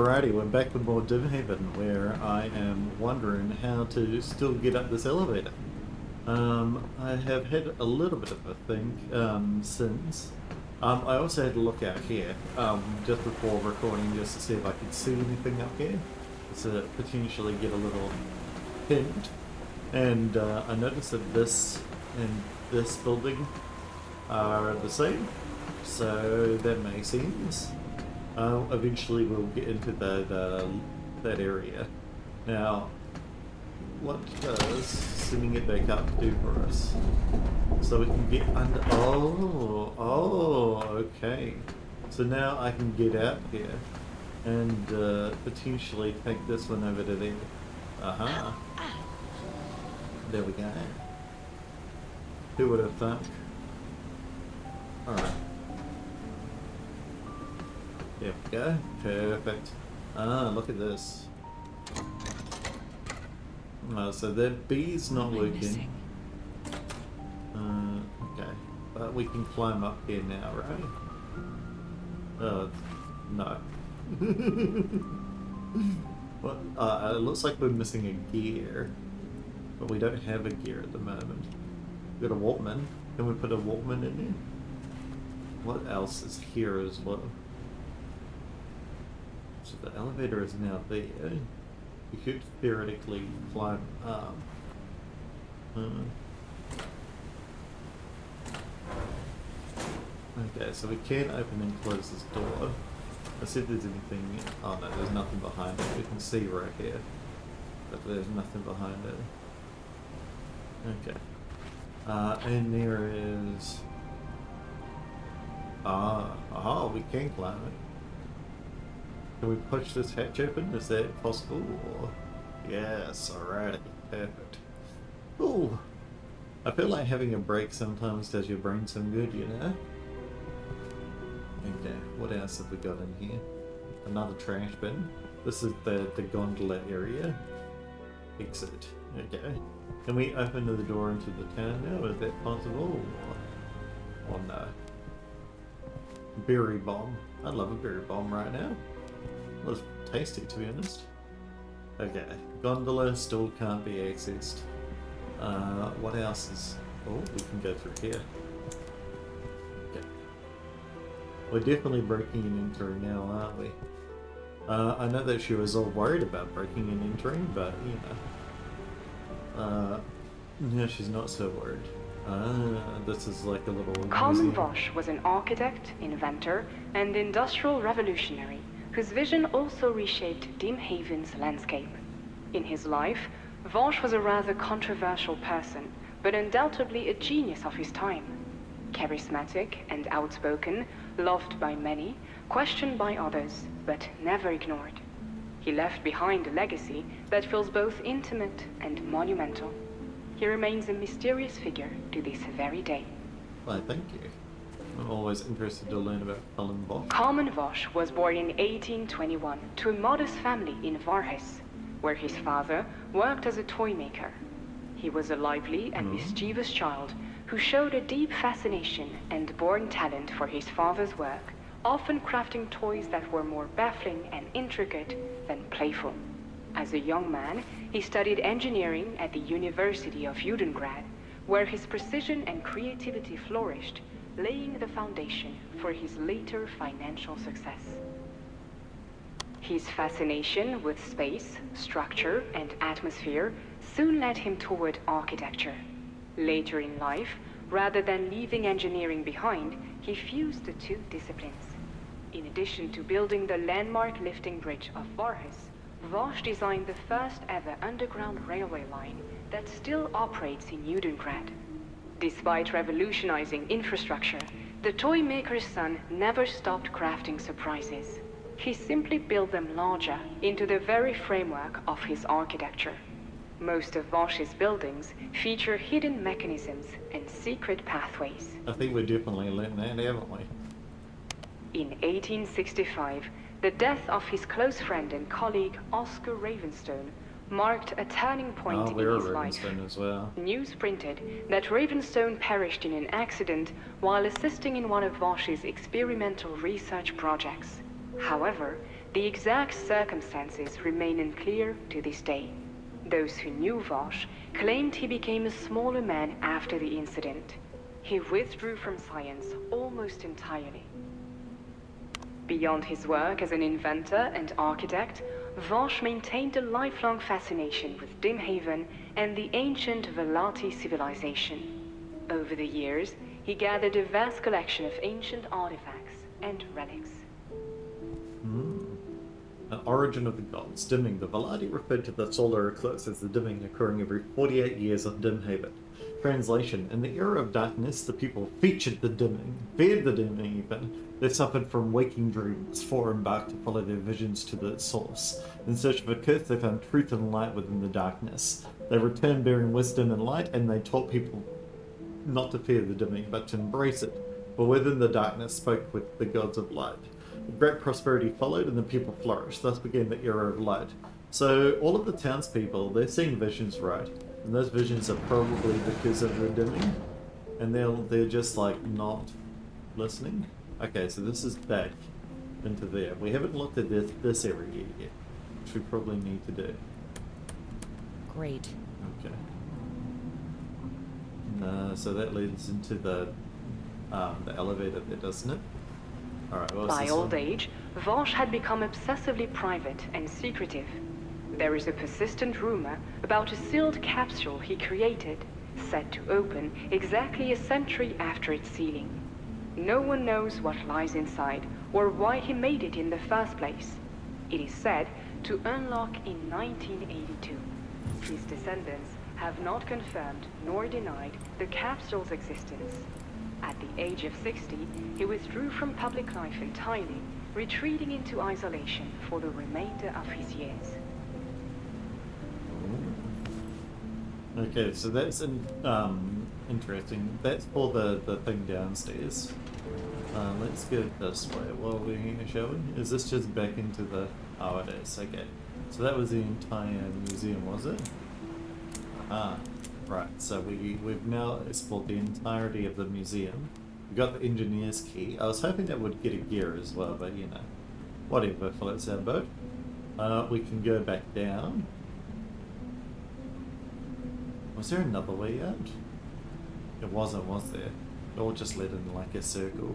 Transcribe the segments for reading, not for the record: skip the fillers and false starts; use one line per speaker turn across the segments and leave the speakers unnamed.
Alrighty, we're back with more Dimhaven, where I am wondering how to still get up this elevator. I have had a little bit of a think since. I also had a look out here just before recording just to see if I could see anything up here. To potentially get a little hint. And I noticed that this and this building are the same, so that makes sense. Eventually we'll get into that area. Now, what does sending it back up do for us? So we can get under... Oh, okay. So now I can get out here and potentially take this one over to there. Uh-huh. There we go. Who would have thunk? Alright. There we go. Perfect. Ah, look at this. So that B's not working. Okay. But we can climb up here now, right? No. What? It looks like we're missing a gear. But we don't have a gear at the moment. We've got a Walkman. Can we put a Walkman in there? What else is here as well? So the elevator is now there. You could theoretically climb up. Okay, so we can open and close this door. Let's see if there's anything... Oh no, there's nothing behind it. We can see right here. But there's nothing behind it. Okay. And there is... we can climb it. Can we push this hatch open? Is that possible? Or... Yes, alrighty. Perfect. Ooh! I feel like having a break sometimes does your brain some good, you know? Okay, what else have we got in here? Another trash bin. This is the gondola area. Exit. Okay. Can we open the door into the town now? Is that possible? Or no? Berry bomb. I love a berry bomb right now. It was tasty, to be honest. Okay. Gondola still can't be accessed. What else is... Oh, we can go through here. Okay. We're definitely breaking and entering now, aren't we? I know that she was all worried about breaking and entering, but, you know. Yeah, she's not so worried. This is like a little
Carmen
museum.
Vosch was an architect, inventor, and industrial revolutionary whose vision also reshaped Dimhaven's landscape. In his life, Vosch was a rather controversial person, but undoubtedly a genius of his time. Charismatic and outspoken, loved by many, questioned by others, but never ignored. He left behind a legacy that feels both intimate and monumental. He remains a mysterious figure to this very day.
Why, thank you. I'm always interested to learn about Carmen Vosch.
Carmen Vosch was born in 1821 to a modest family in Vargas, where his father worked as a toy maker. He was a lively and mischievous child who showed a deep fascination and born talent for his father's work, often crafting toys that were more baffling and intricate than playful. As a young man, he studied engineering at the University of Judengrad, where his precision and creativity flourished, laying the foundation for his later financial success. His fascination with space, structure, and atmosphere soon led him toward architecture. Later in life, rather than leaving engineering behind, he fused the two disciplines. In addition to building the landmark lifting bridge of Vargas, Vosch designed the first ever underground railway line that still operates in Judengrad. Despite revolutionizing infrastructure, the toy maker's son never stopped crafting surprises. He simply built them larger into the very framework of his architecture. Most of Vosch's buildings feature hidden mechanisms and secret pathways.
I think we definitely learned that, haven't we?
In 1865, the death of his close friend and colleague Oscar Ravenstone marked a turning point in his life.
As well.
News printed that Ravenstone perished in an accident while assisting in one of Vosch's experimental research projects. However, The exact circumstances remain unclear to this day. Those who knew Vosh claimed he became a smaller man after the incident. He withdrew from science almost entirely. Beyond his work as an inventor and architect, Vosh maintained a lifelong fascination with Dimhaven and the ancient Velati civilization. Over the years, he gathered a vast collection of ancient artifacts and relics.
The origin of the gods. Dimming. The Velati referred to the solar eclipse as the dimming occurring every 48 years on Dimhaven. Translation. In the era of darkness, the people feared the dimming even. They suffered from waking dreams, fore and back to follow their visions to the source. In search of a curse, they found truth and light within the darkness. They returned bearing wisdom and light, and they taught people not to fear the dimming, but to embrace it. For within the darkness spoke with the gods of light. Great prosperity followed, and the people flourished. Thus began the era of light. So all of the townspeople, they're seeing visions, right? And those visions are probably because of the dimming, and they're just like not listening. Okay, so this is back into there. We haven't looked at this area yet, which we probably need to do.
Great.
Okay. So that leads into the elevator there, doesn't it? Alright, well,
By old age, Vosh had become obsessively private and secretive. There is a persistent rumor about a sealed capsule he created, set to open exactly a century after its sealing. No one knows what lies inside, or why he made it in the first place. It is said to unlock in 1982. His descendants have not confirmed nor denied the capsule's existence. At the age of 60, he withdrew from public life entirely, retreating into isolation for the remainder of his years.
Okay, so that's interesting. That's for the thing downstairs. Let's go this way. Well, shall we? Is this just back into the... Oh, it is. Okay. So that was the entire museum, was it? Ah, right. So we've now explored the entirety of the museum. We got the engineer's key. I was hoping that would get a gear as well, but you know, whatever floats our boat. We can go back down. Was there another way out? It wasn't, was there? It all just led in like a circle.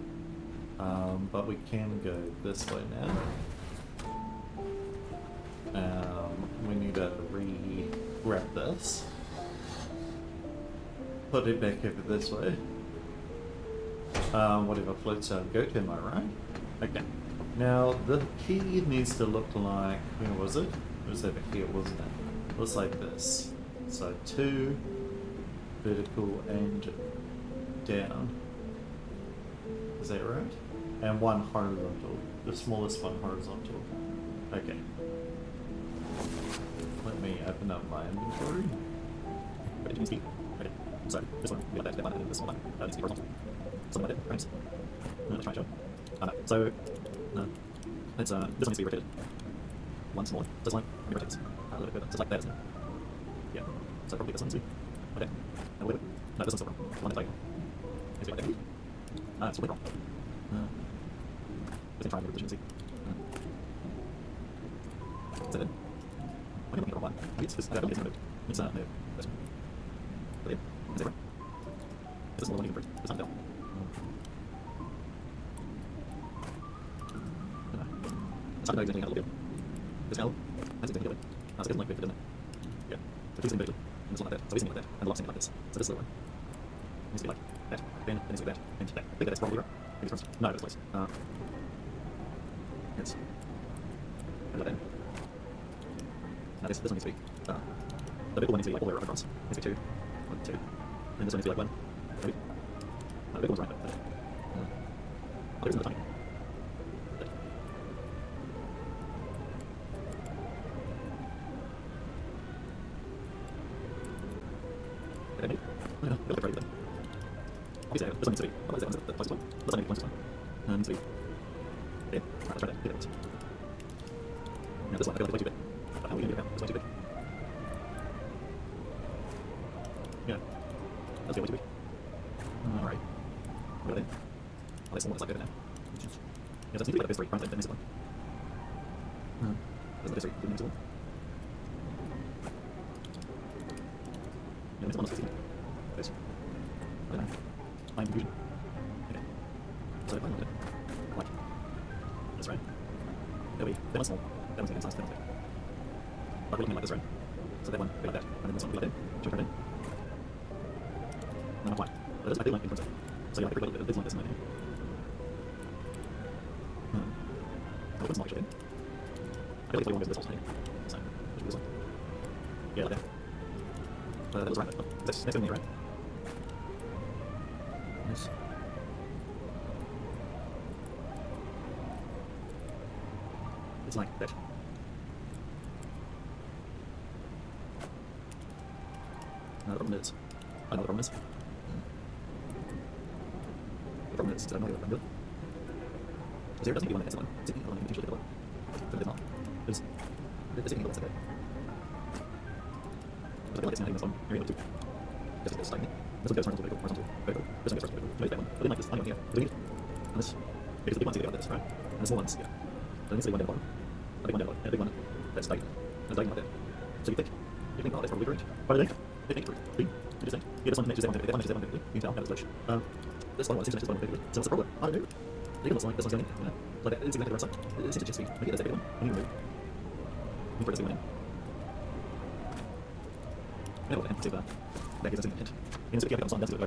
But we can go this way now. We need to re-grab this. Put it back over this way. Whatever floats our boat, am I right? Okay. Now, the key needs to look like... Where was it? It was over here, wasn't it? It looks like this. So 2 vertical and down. Is that right? And 1 horizontal. The smallest one horizontal. Okay. Let me open up my inventory. Okay. So this one, we got that one, and this one needs to be horizontal. Something like that, perhaps. Let's try and show. So this one needs to be rotated. 1 smaller. This line, let me rotate this a little bit further. Just like that, isn't it? Yeah. So probably this one needs to be. Okay. And wait. No, this one's still wrong. The one that's like. Needs to be like that. It's really wrong. Just try and move the position, see. Is that it? I'm looking at the wrong one. It's just, I don't think it's moved. It's no. This one. But yeah. Is that right? Is this the one you can print? This time down. It's not exactly how to do. This L has exactly the other. So it doesn't like big, doesn't it? Yeah. So it's bigger. And this one like that. So it's like that. And the lock's like this. So this is the one. It needs to be like that. Then it needs to be that. And that. I think that's probably right. Maybe it's from... No, it's place. Yes. And that then. Now this one needs to be... the big one needs to be like all the way across. It needs to be 2. 1, 2. And this one needs to be like 1. Maybe. No, the big one's right. But, there's another tiny one. Okay, no, it'll look right then. Obviously, this one needs to be. What is that? The closest one. This one needs to be. Needs to be. Yeah, let's try that. Yeah, that now this one, I feel like it's way too big. But how are we going to do that? It's way too big. Yeah. That's way too big. Alright. What are they? Oh, this one looks like bigger now. Yeah, that's needs to be like this 3. Right, that needs one. sorry, the next one. Yeah, next one is 15. This. Find confusion. Okay. So if I want it, like, this, right? That'll be, that one's small. That one's going to be size, that one's big. But we're looking like this, right? So that one will be like that, and then this one will be like that. Should we turn it in? No, not quite. But this I do like in front of it. So yeah, I think we're a little bit like this in my opinion. I'll put some extra in. I feel like it's way longer than this also. So, which will be this one. Yeah, like that. That was right. That's going to be right. Nice. It's like that. The problem is, I know the problem is. The problem is, I know what I'm doing. Because here doesn't be one that's the one. It's the one you can potentially get the one. But it's not. It's the one that's okay. But I feel like it's not even this one. You're able to. Just like this. This one goes horizontal, vertical, horizontal, vertical. This one goes vertical, vertical. Maybe that one. But then like this, I don't here. Do we need it? And this. Because the big ones either go like this, right? And the small ones, yeah. So there needs to be one down the bottom. A big one down the bottom. And a big one that's diagonal. That's diagonal like that. So you think, oh, that's probably correct. What do you think? They think correct. See? Interesting. Yeah, this one matches that one perfectly. That one matches that one perfectly. You can tell how it's glitch. This one seems to match this one perfectly. So what's the problem? I don't know. You can look like this one's going in, you know? Like that, it's exactly the right side. It's just speed. Maybe that's that big one. And you can move. You can put this one in. Yeah, well, let's see that. That gives us a hint. You know, so if you have it on, that's good.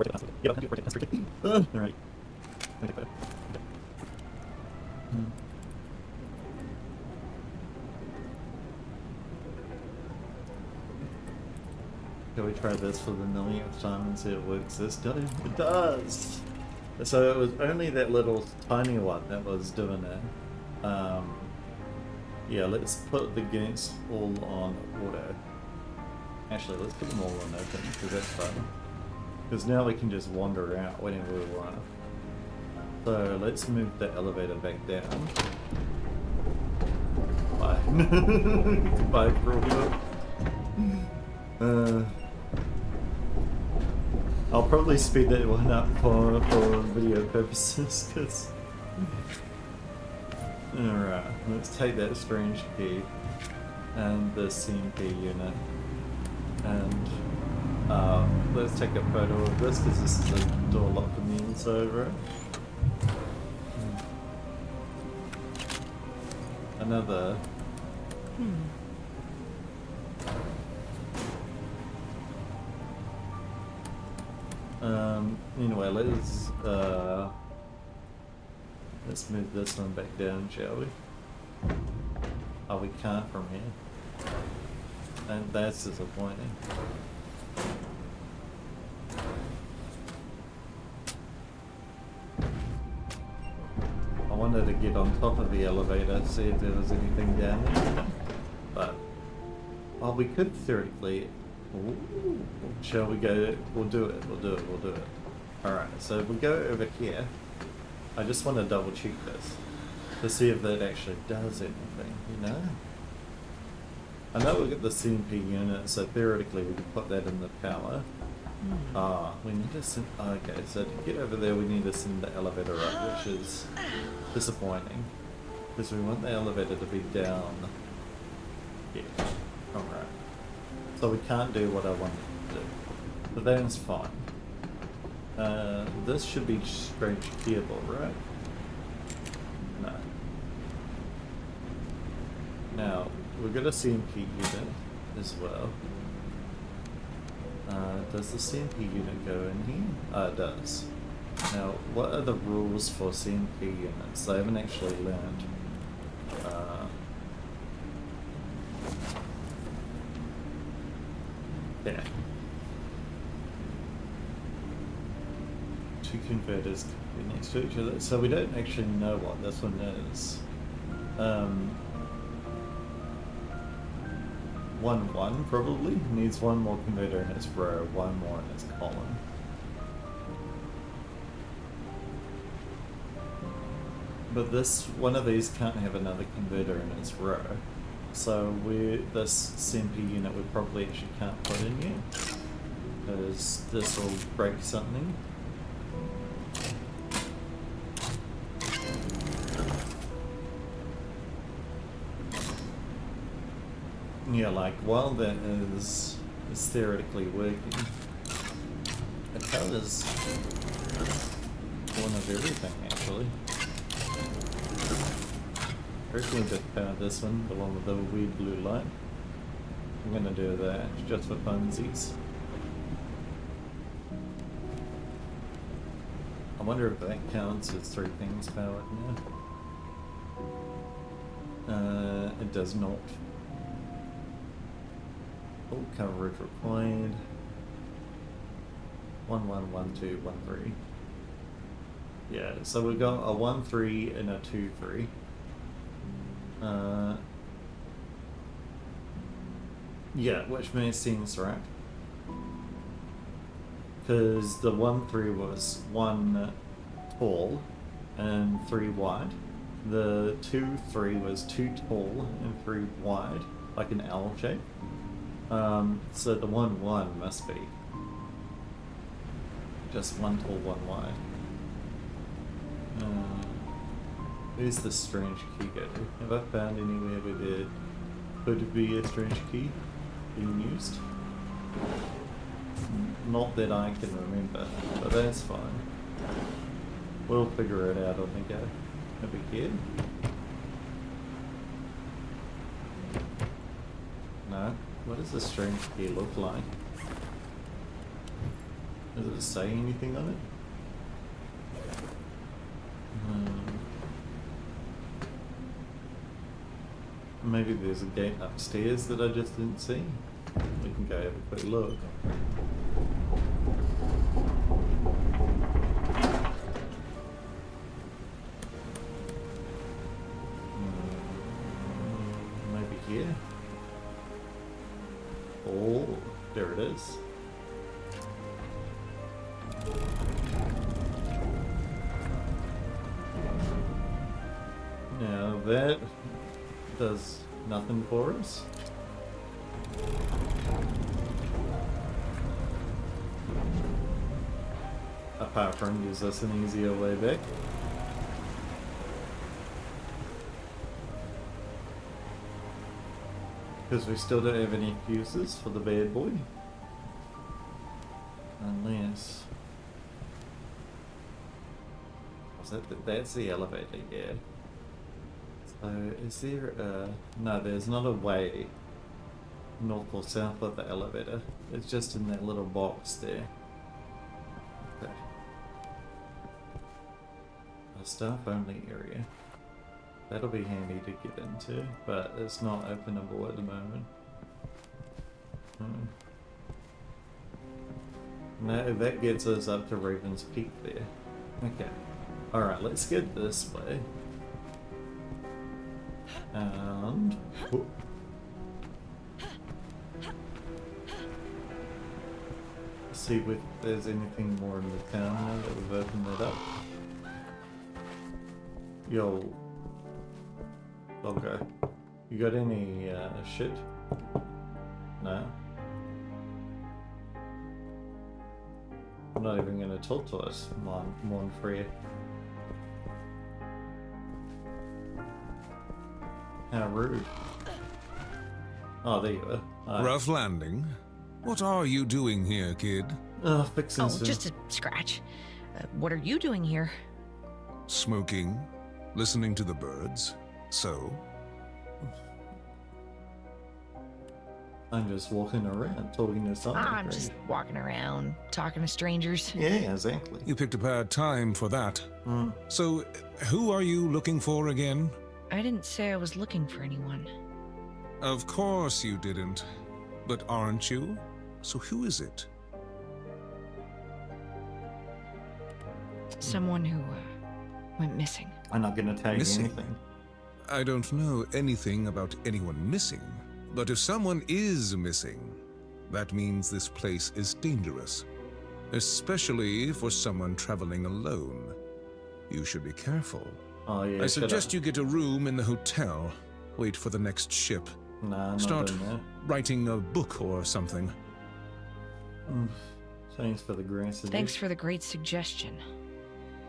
Yeah, but that's tricky. Alright. Let me take that. Okay. Can we try this for the millionth time and see if it works this time? It does! So it was only that little tiny one that was doing it. Yeah, let's put the gates all on auto. Actually, let's put them all on open, because that's fun. Because now we can just wander out whenever we want. So let's move the elevator back down. Bye. Goodbye for a bit. I'll probably speed that one up for video purposes, because... Alright, let's take that strange key and the CMP unit, and let's take a photo of this, because this is a door lock on the inside, right? Another... Anyway, let's move this one back down, shall we? Oh, we can't from here. And that's disappointing. I wanted to get on top of the elevator, see if there was anything down there. But, well, we could theoretically... Ooh, shall we go? We'll do it. Alright, so if we go over here, I just want to double check this to see if that actually does anything, you know? I know we've got the CMP unit, so theoretically we could put that in the power. We need to send... Okay, so to get over there we need to send the elevator up, which is disappointing. Because we want the elevator to be down here. Alright. So we can't do what I wanted to do. But that's fine. This should be strange keyable, right? No. Now, we've got a CMP unit as well. Does the CMP unit go in here? It does. Now, what are the rules for CMP units? I haven't actually learned. Yeah. Two converters could be next to each other, so we don't actually know what this one is. 1-1 probably needs one more converter in its row, one more in its column. But one of these can't have another converter in its row. So this CMP unit we probably actually can't put in yet, because this will break something. Yeah, like, while that is theoretically working, it covers one of everything, actually. I reckon we just power this one, the one with the weird blue light. I'm gonna do that just for funsies. I wonder if that counts as 3 things powered now. It does not. Full coverage required. 1 1 1 2 1 3. Yeah, so we got a 1 3 and a 2 3. Yeah, which makes sense, right? Because the 1 3 was 1 tall and 3 wide. The 2 3 was 2 tall and 3 wide, like an L shape. So the 1 1 must be just 1 tall, 1 wide. Where's the strange key go? Have I found anywhere where there could be a strange key being used? Not that I can remember, but that's fine. We'll figure it out on the go. No big deal. No? What does the strange key look like? Does it say anything on it? Maybe there's a gate upstairs that I just didn't see. We can go have a quick look. Maybe here. Oh, there it is. Now that does nothing for us. Apart from gives us an easier way back. Because we still don't have any fuses for the bad boy. Unless... that's the elevator, yeah. So, is there a... No, there's not a way north or south of the elevator. It's just in that little box there. Okay. A staff-only area. That'll be handy to get into, but it's not openable at the moment. No, that gets us up to Raven's Peak there. Okay. Alright, let's get this way. And... oh. See if there's anything more in the town now that we've opened it up. Yo. Okay. You got any shit? No? I'm not even gonna talk to us, Mon Frere. How rude. Oh, there you are.
Rough landing. What are you doing here, kid?
Fixing some...
just a scratch. What are you doing here?
Smoking, listening to the birds. So?
I'm just walking around, talking to something.
I'm just walking around, talking to strangers.
Yeah, exactly.
You picked a bad time for that. So, who are you looking for again?
I didn't say I was looking for anyone.
Of course you didn't. But aren't you? So who is it?
Someone who went missing.
I'm not gonna tell you anything.
I don't know anything about anyone missing, but if someone is missing, that means this place is dangerous, especially for someone traveling alone. You should be careful.
Oh yeah.
I suggest you get a room in the hotel. Wait for the next ship.
Nah,
Start writing a book or something.
Thanks for the great suggestion.
Thanks for the great suggestion.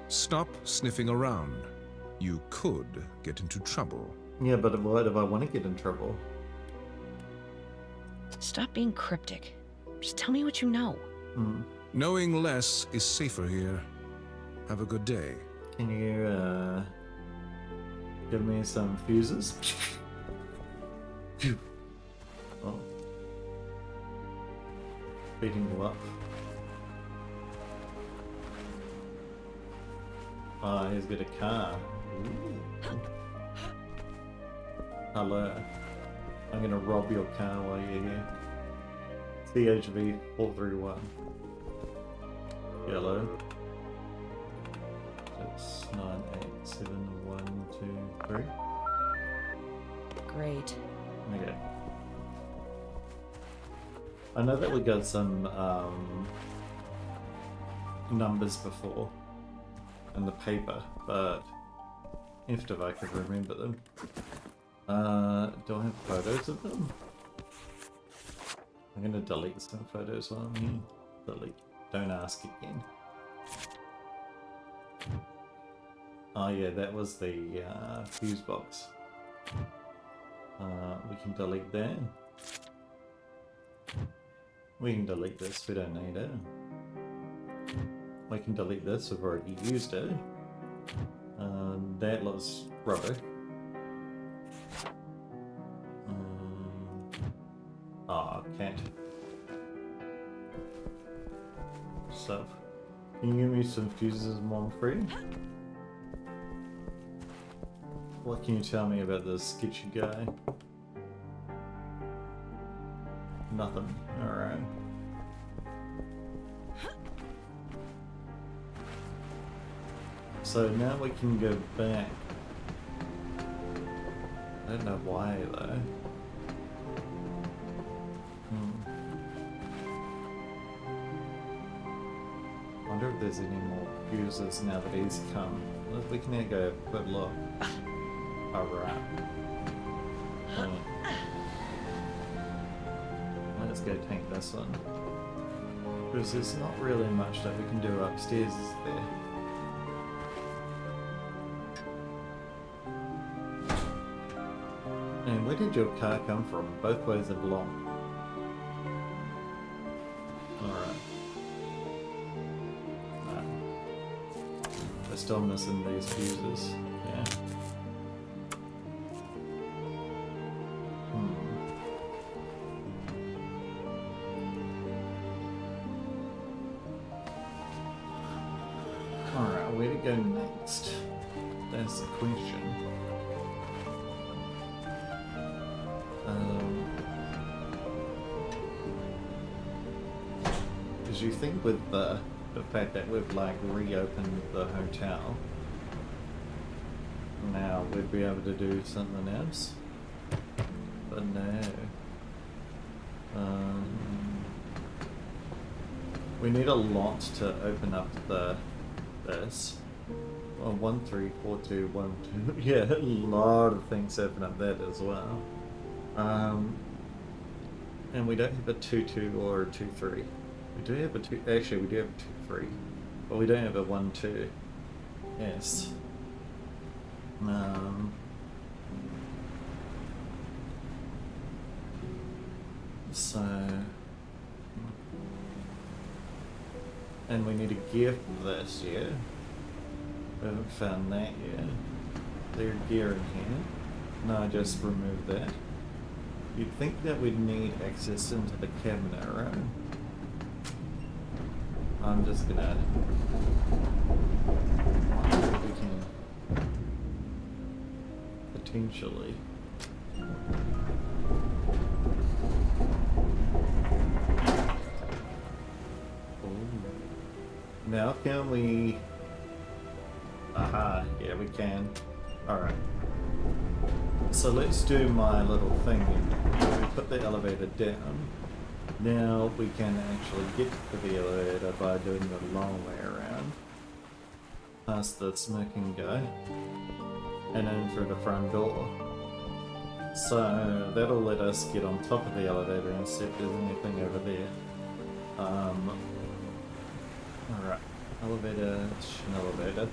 Stop sniffing around. You could get into trouble.
Yeah, but what if I want to get in trouble?
Stop being cryptic. Just tell me what you know.
Knowing less is safer here. Have a good day.
Can you give me some fuses? Phew. Oh. Beating you up. Oh, he's got a car. Ooh. Hello. I'm gonna rob your car while you're here. CHV 431. Yellow. 6, 9, 8, 7, 1, 2, 3.
Great.
Okay. I know that we got some numbers before in the paper, but if I could remember them. Do I have photos of them? I'm gonna delete some photos while I'm here. Delete. Don't ask again. Oh yeah, that was the fuse box. We can delete that. We can delete this, we don't need it. We can delete this, we've already used it. That looks rubbish. Oh, can't. So, can you give me some fuses and one free? What can you tell me about this sketchy guy? Nothing. Alright. So now we can go back. I don't know why though. Wonder if there's any more fuses now that he's come. We can now go have a good look. Alright. Let's go take this one. Because there's not really much that we can do upstairs, is there? And where did your car come from? Both ways are blocked. Alright. We're still missing these fuses. Yeah. Alright, where to go next? That's the question. Because you think with the fact that we've like reopened the hotel, now we'd be able to do something else, but no. We need a lot to open up this. Well, 1, 3, 4, 2, 1, 2. Yeah, a lot of things to open up that as well. And we don't have a 2-2 or a 2-3. We do have a 2. Actually, we do have a 2-3, but we don't have a 1-2. Yes. So, and we need a gear for this, yeah? We haven't found that yet. There's gear in here. No, I just removed that. You'd think that we'd need access into the cabinet, right? I'm just gonna... We can... potentially... Now can we... Aha, yeah we can. Alright. So let's do my little thing. We put the elevator down. Now we can actually get to the elevator by doing the long way around. Past the smoking guy. And in through the front door. So that'll let us get on top of the elevator and see if there's anything over there. Alright. Elevator, elevator.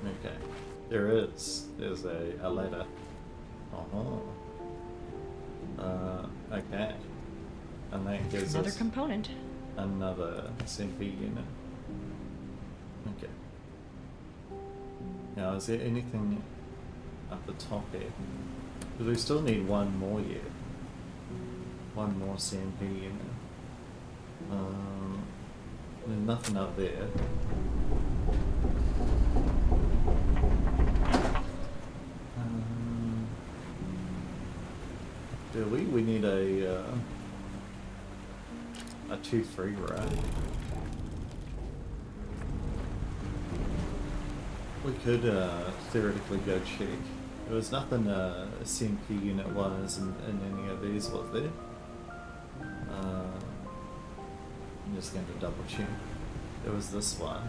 Okay. There is. There's a ladder. Oh. Okay. And that gives
Another
us
component.
another SMP unit. Okay. Now, is there anything up the top here? Because we still need one more yet. One more CMP unit. There's nothing up there. Do we? We need a 2-3, right? We could theoretically go check. There was nothing CMP unit wise in any of these, was there? I'm just going to double check. There was this one,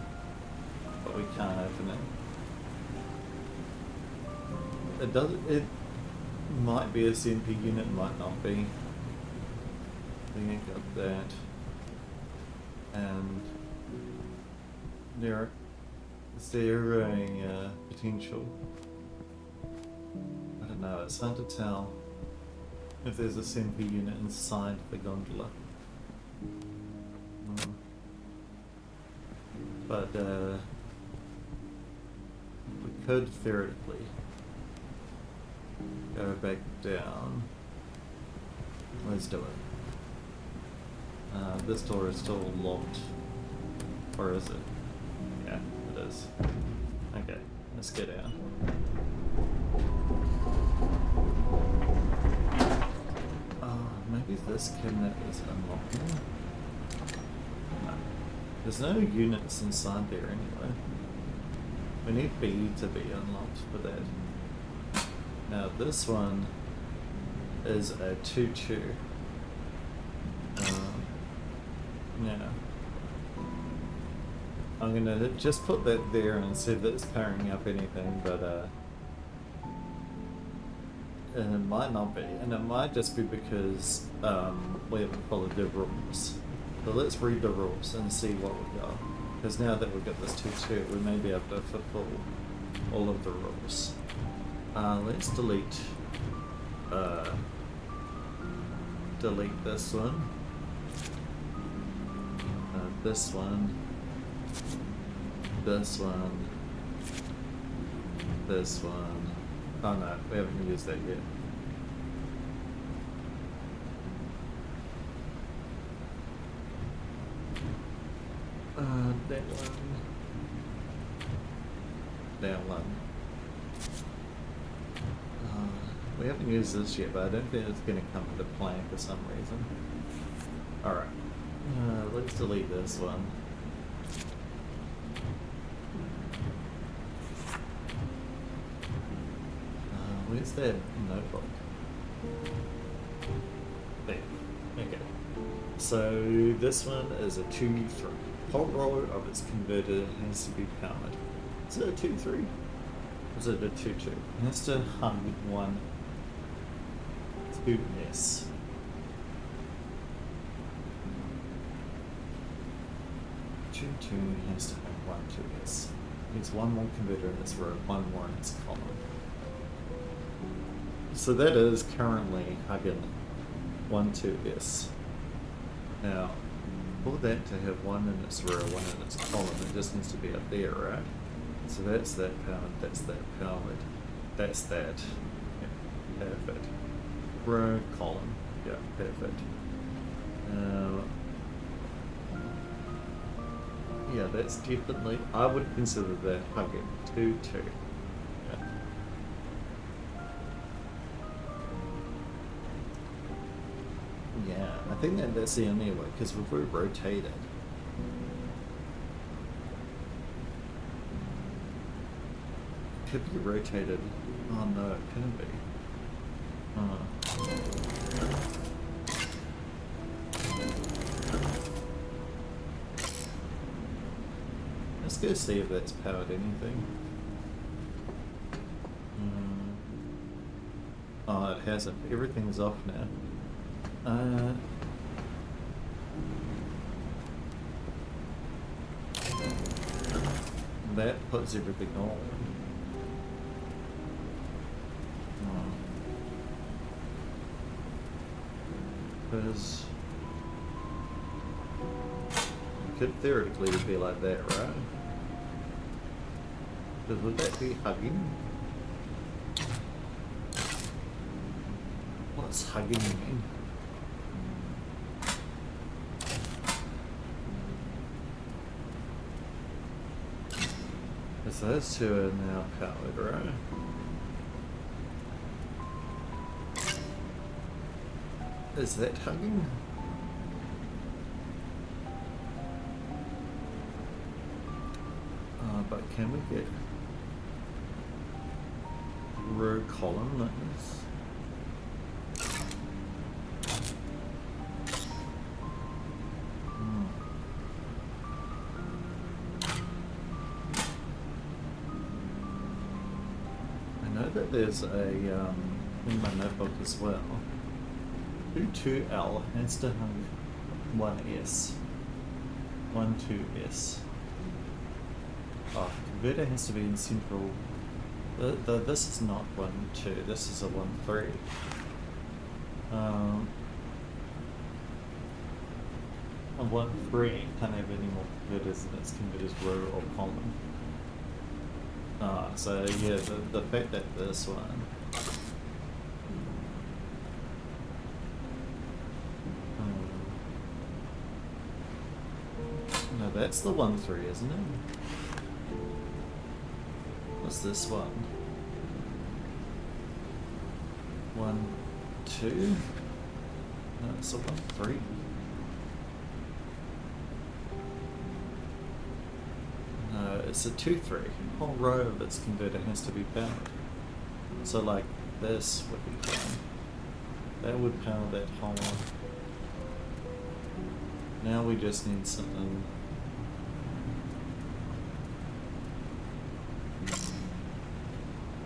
but we can't open it. It does. It might be a CMP unit, might not be. We ain't got that. And is there a potential? I don't know. It's hard to tell if there's a CMP unit inside the gondola. But we could theoretically go back down. Let's do it. This door is still locked. Or is it? Yeah, it is. Okay, let's get out. Maybe this cabinet is unlockable? No. There's no units inside there anyway. We need B to be unlocked for that. Now this one is a 2-2. Yeah. I'm gonna just put that there and see if it's powering up anything, but it might not be, and it might just be because we haven't followed the rules. So let's read the rules and see what we got. Because now that we've got this 2-2, we may be able to fulfill all of the rules. Let's delete this one, this one, this one, this one. Oh no, we haven't used that yet. That one. That one. We haven't used this yet, but I don't think it's going to come into play for some reason. Alright. Let's delete this one. Where's that notebook? There. Okay. So this one is a 2-3. Whole row of its converter has to be powered. Is it a 2-3? Or is it a 2-2? It has to hug one 2S. Has to have one 2S. Needs one more converter in its row, one more in its column. So that is currently hugging 1 2S. Now, for that to have one in its row, one in its column, it just needs to be up there, right? So that's that powered, that's that powered, that's that. Yeah, perfect. Row, column, yeah, perfect. Yeah, that's definitely, I would consider that hugging 2-2. Yeah. Yeah, I think that's the only way, because if we rotate it, could be rotated. Oh no, it couldn't be. Let's go see if that's powered anything. Oh, it hasn't. Everything's off now. That puts everything on. Because it could theoretically be like that, right? Because would that be hugging? What's hugging mean? Because those two are now powered, right? Is that hugging? But can we get row column like this? I know that there's a in my notebook as well. 2L has to hug 1S. 12S. Oh, converter has to be in central. This is not 1, 2, this is a 1, 3. A 1, 3 can't have any more converters than its converters row or column. So yeah, the fact that this one no, that's the 1, 3, isn't it? What's this one? 1, 2? No, it's a 1, 3. No, it's a 2, 3. The whole row of its converter has to be powered. So like this would be fine. That would power that whole one. Now we just need something.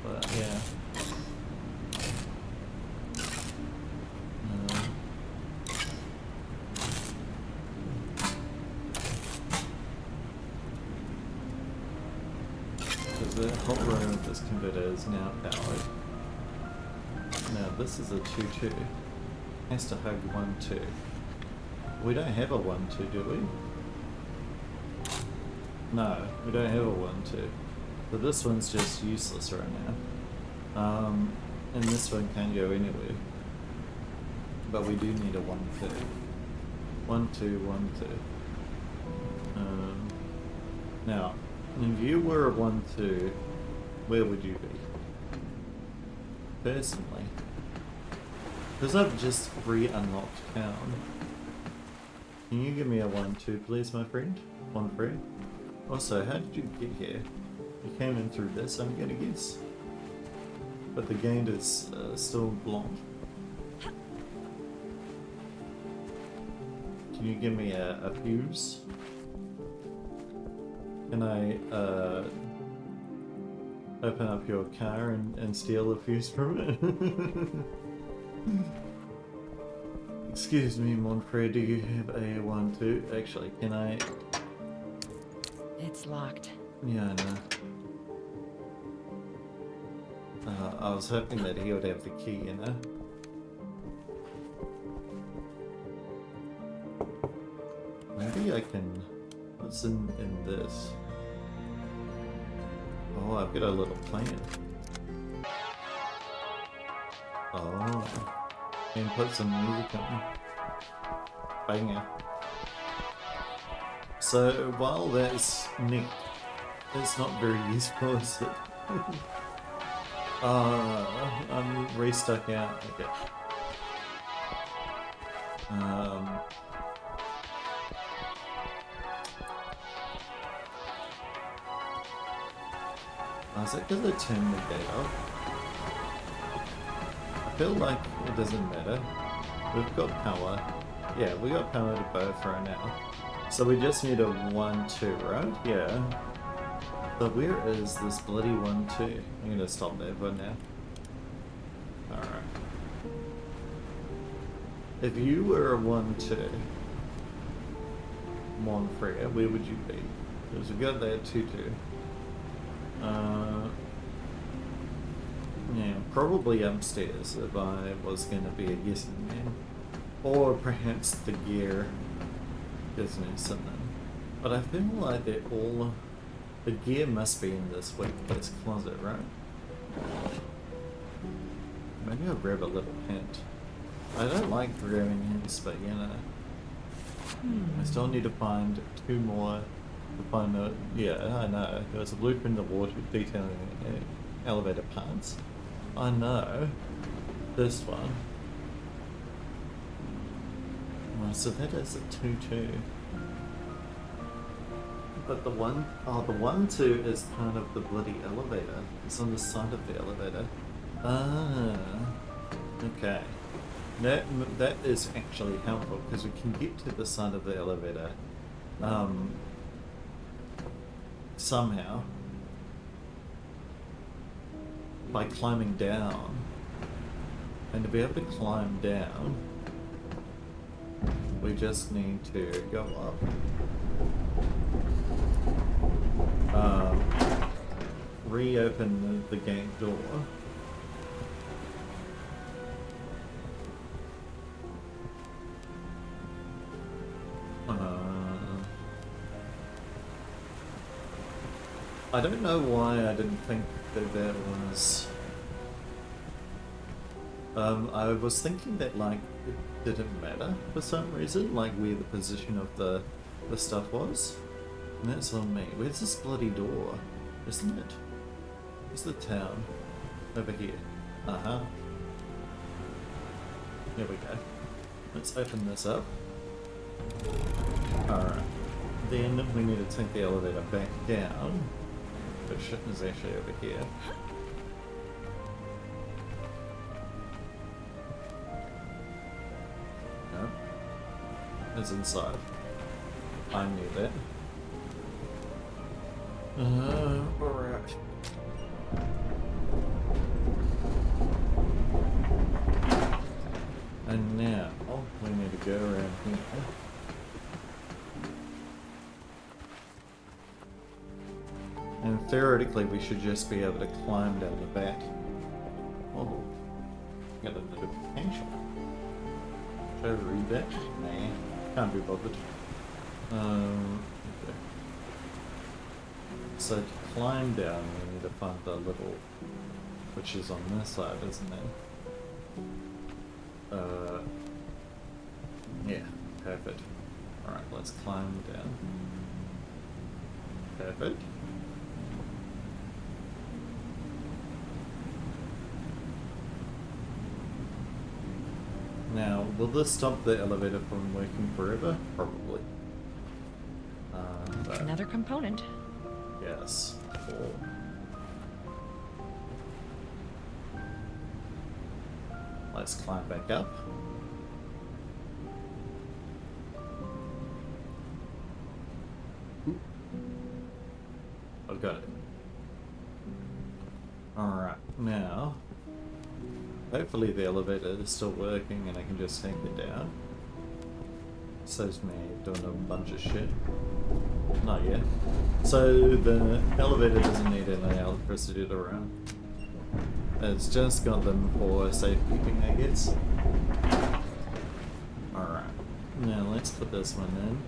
But yeah. Because the whole row of this converter is now powered. Now this is a 2, 2. Has to hug 1, 2. We don't have a 1, 2, do we? No, we don't have a 1, 2. So this one's just useless right now. And this one can't go anywhere. But we do need a 1, 2. 1, 2, 1, 2. Now, if you were a 1, 2, where would you be? Personally. Because I've just re-unlocked town. Can you give me a 1, 2 please, my friend? 1, 3. Also, how did you get here? You came in through this, I'm gonna guess. But the gate is still blocked. Can you give me a fuse? Can I open up your car and steal a fuse from it? Excuse me, Monfrey, do you have a 1, 2? Actually, can I...
It's locked.
Yeah, I know. I was hoping that he would have the key, you know? Maybe I can... What's in this? Oh, I've got a little plan. Oh. And put some music on. Banger. So, while that's neat, it's not very useful, is it? I'm restuck out. Okay. Is it because I turned the gate off? I feel like it doesn't matter. We've got power. Yeah, we got power to both right now. So we just need a 1, 2, right? Yeah. So where is this bloody 1, 2? I'm gonna stop there for now. Alright. If you were a 1, 2, Monfrey, where would you be? Because we got that 2, 2. Yeah, probably upstairs if I was gonna be a guessing man. Or perhaps the gear gives me something. But I feel like they're all... The gear must be in this workplace closet, right? Maybe I'll grab a little hint. I don't like grabbing hints, but you know. I still need to find 2 more to find the... Yeah, I know. There's a blueprint of water detailing elevator parts. I know. This one. Oh, so that is a 2-2. But the 1-2 is kind of the bloody elevator. It's on the side of the elevator. Ah, okay. That is actually helpful because we can get to the side of the elevator somehow by climbing down. And to be able to climb down, we just need to go up. Reopen the gate door. I don't know why I didn't think that was... I was thinking that, like, it didn't matter for some reason, like where the position of the stuff was. And that's on me. Where's this bloody door? Isn't it? Where's the town? Over here. Uh-huh. Here we go. Let's open this up. Alright. Then we need to take the elevator back down. But shit is actually over here. No. It's inside. I knew that. Alright. And now, we need to go around here. And theoretically, we should just be able to climb down the back. Oh, got a notification. Should I read that? Nah, can't be bothered. Okay. So to climb down, we need to find the little, which is on this side, isn't it? Yeah, perfect. Alright, let's climb down. Perfect. Now, will this stop the elevator from working forever? Probably. But
Another component.
yes. Cool. Let's climb back up. I've got it. Alright, now hopefully the elevator is still working and I can just take it down. Saves me doing a bunch of shit. Not yet. So the elevator doesn't need any electricity to run. It's just got them for safekeeping, I guess. Alright. Now let's put this one in.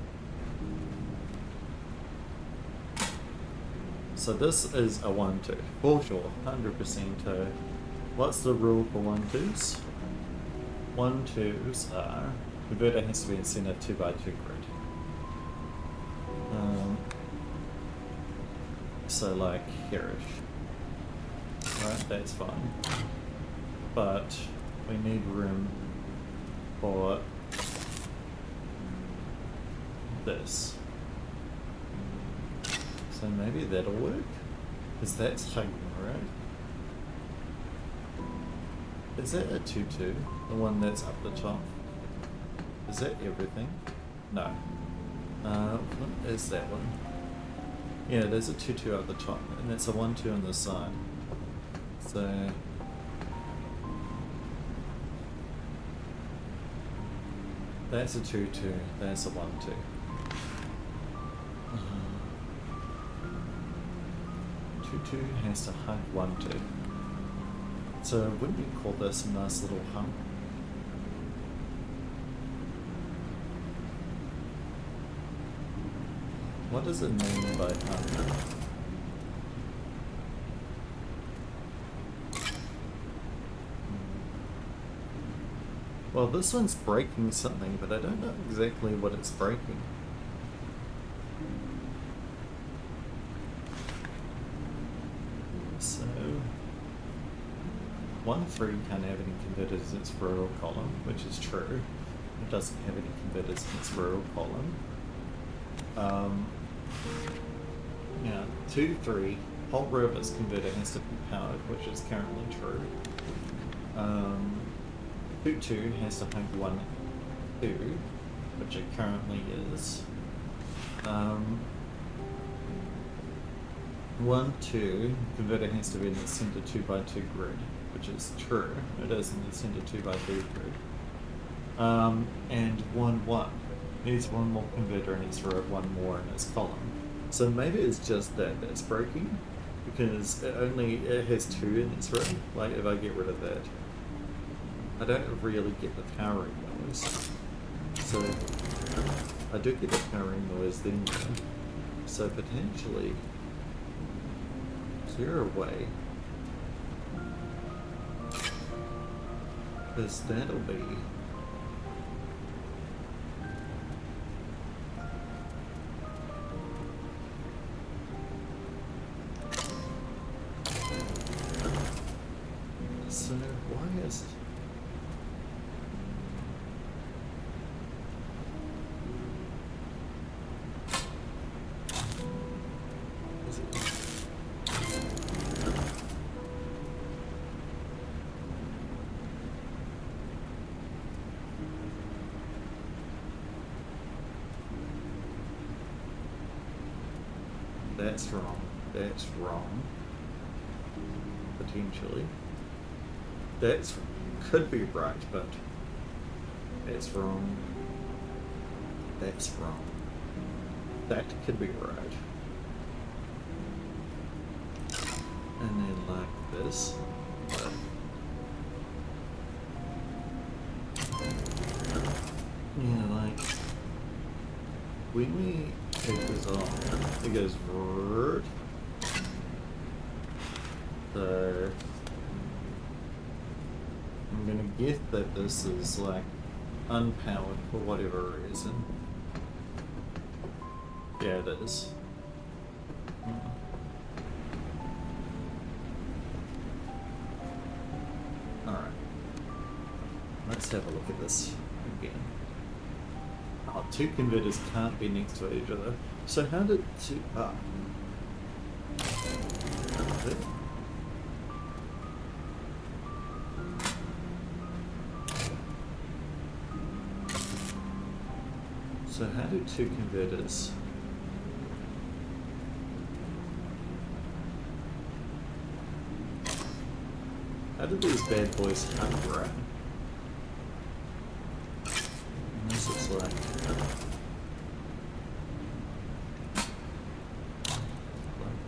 So this is a 1-2. For sure. 100%. What's the rule for 1-2s? 1-2s are... The verter has to be in center 2x2 grid. So like here-ish. Right, that's fine. But we need room for this. So maybe that'll work? Because that's hugging, right? Is that a 2-2? The one that's up the top? Is that everything? No. What is that one? Yeah, there's a 2-2 up the top, and that's a 1-2 on the side. So... that's a 2-2, that's a 1-2. 2-2 has to hug 1-2. So wouldn't you call this a nice little hump? What does it mean by hunger? Well, this one's breaking something, but I don't know exactly what it's breaking. So, 1-3 can't have any converters in its row column, which is true. It doesn't have any converters in its row column. Yeah, 2-3, whole row of its converter has to be powered, which is currently true. 2-2 has to hug 1-2, which it currently is. 1-2 converter has to be in the center 2x2 grid, which is true. It is in the center 2x2 grid. And 1-1 needs one more converter in its row, one more in its column. So maybe it's just that that's breaking, because it has 2 in its row. Like if I get rid of that, I don't really get the powering noise. So I do get the powering noise then. So potentially 0 away. Because that'll be so why is that's wrong. That's wrong. Potentially. That's could be right, but that's wrong. That's wrong. That could be right. And then like this. Yeah, like when we take this off, it goes rrrt. So I'm gonna guess that this is like unpowered for whatever reason. Yeah, it is. Alright. Let's have a look at this again. Oh, 2 converters can't be next to each other. So how did 2... So how do 2 converters... How do these bad boys hug right? This is like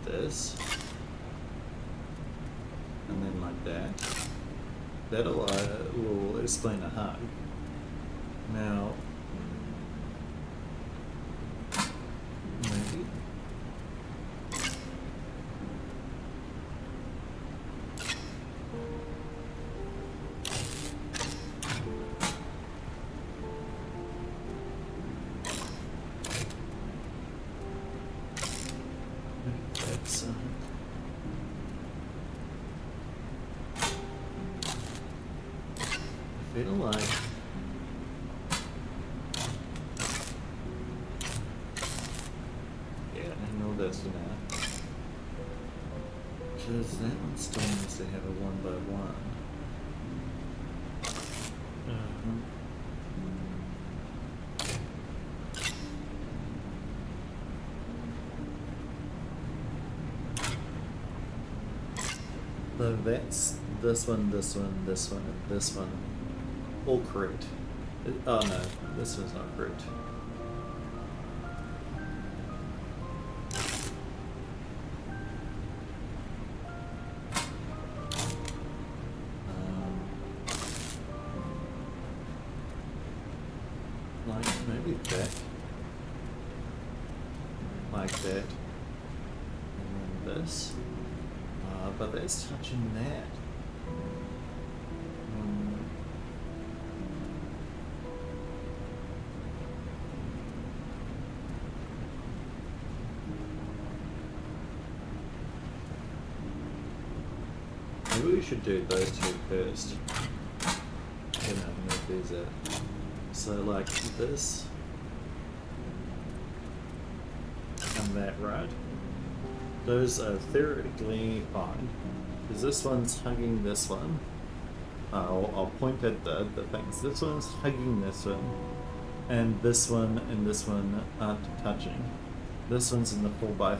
this, and then like that. That'll will explain a hug. Now, maybe. That's I feel like yeah, I know that's now. Because that one still needs to have a 1x1. So that's this one, this one, this one, and this one. All correct. Oh no, this one's not correct. Like maybe that. like that. And then this. But that's touching that. Maybe we should do those two first. You know, move these out. So like this. And that, right? Those are theoretically fine. Because this one's hugging this one. I'll point at the things. This one's hugging this one. And this one aren't touching. This one's in the 4x4.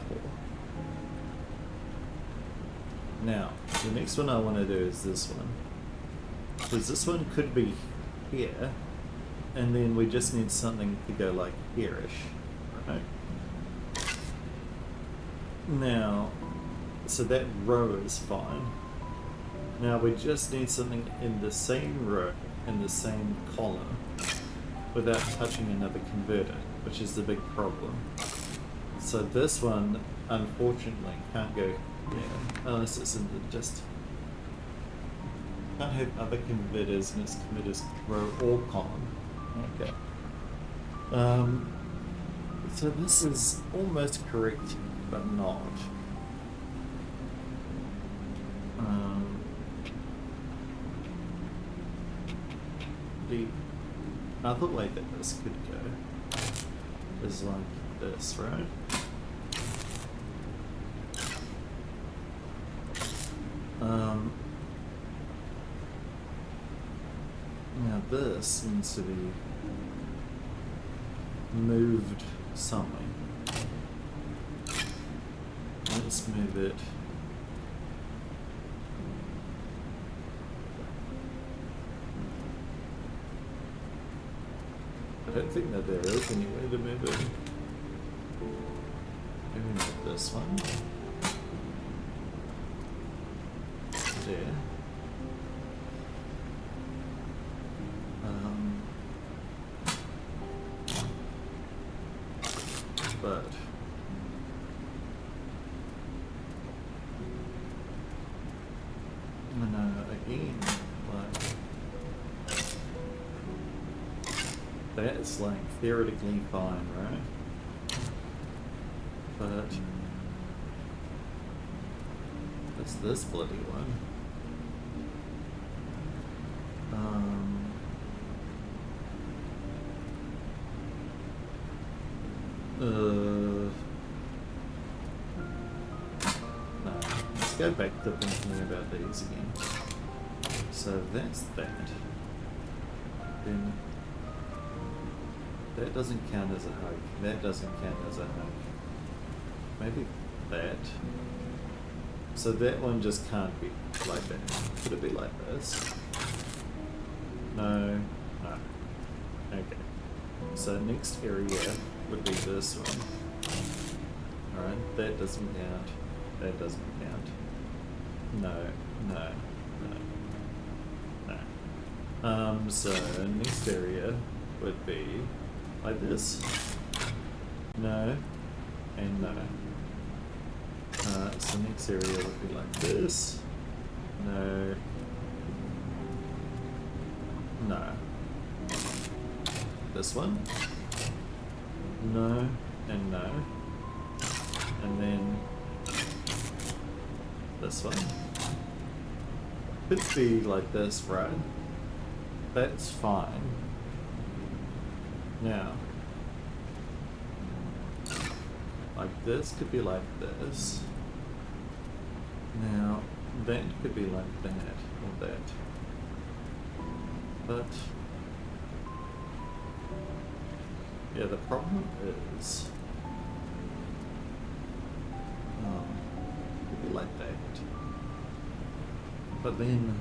Now, the next one I want to do is this one. Because this one could be here. And then we just need something to go like here-ish. Right? Now, so that row is fine. Now we just need something in the same row, in the same column, without touching another converter, which is the big problem. So this one, unfortunately, can't go here, unless it's in the just... Can't have other converters in its converters row or column. Okay. So this is almost correct, but not. The other way that this could go is like this, right? Now this needs to be moved somewhere. Let's move it. I don't think that there is any way to move it. Maybe not this one. There. But no, again, like that's like theoretically fine, right? But it's this bloody one. No, let's go back to thinking about these again. So that's that. Then that doesn't count as a hug. That doesn't count as a hug. Maybe that. So that one just can't be like that. Could it be like this? No. No. Okay. So next area would be this one. Alright, that doesn't count. That doesn't count. No, no, no, no. So next area would be like this. No, and no. So next area would be like this. No. No. This one. No, and no. And then this one. Could be like this, right? That's fine. Now, like this could be like this. Now, that could be like that, or that. But yeah, the problem is, it could be like that. But then,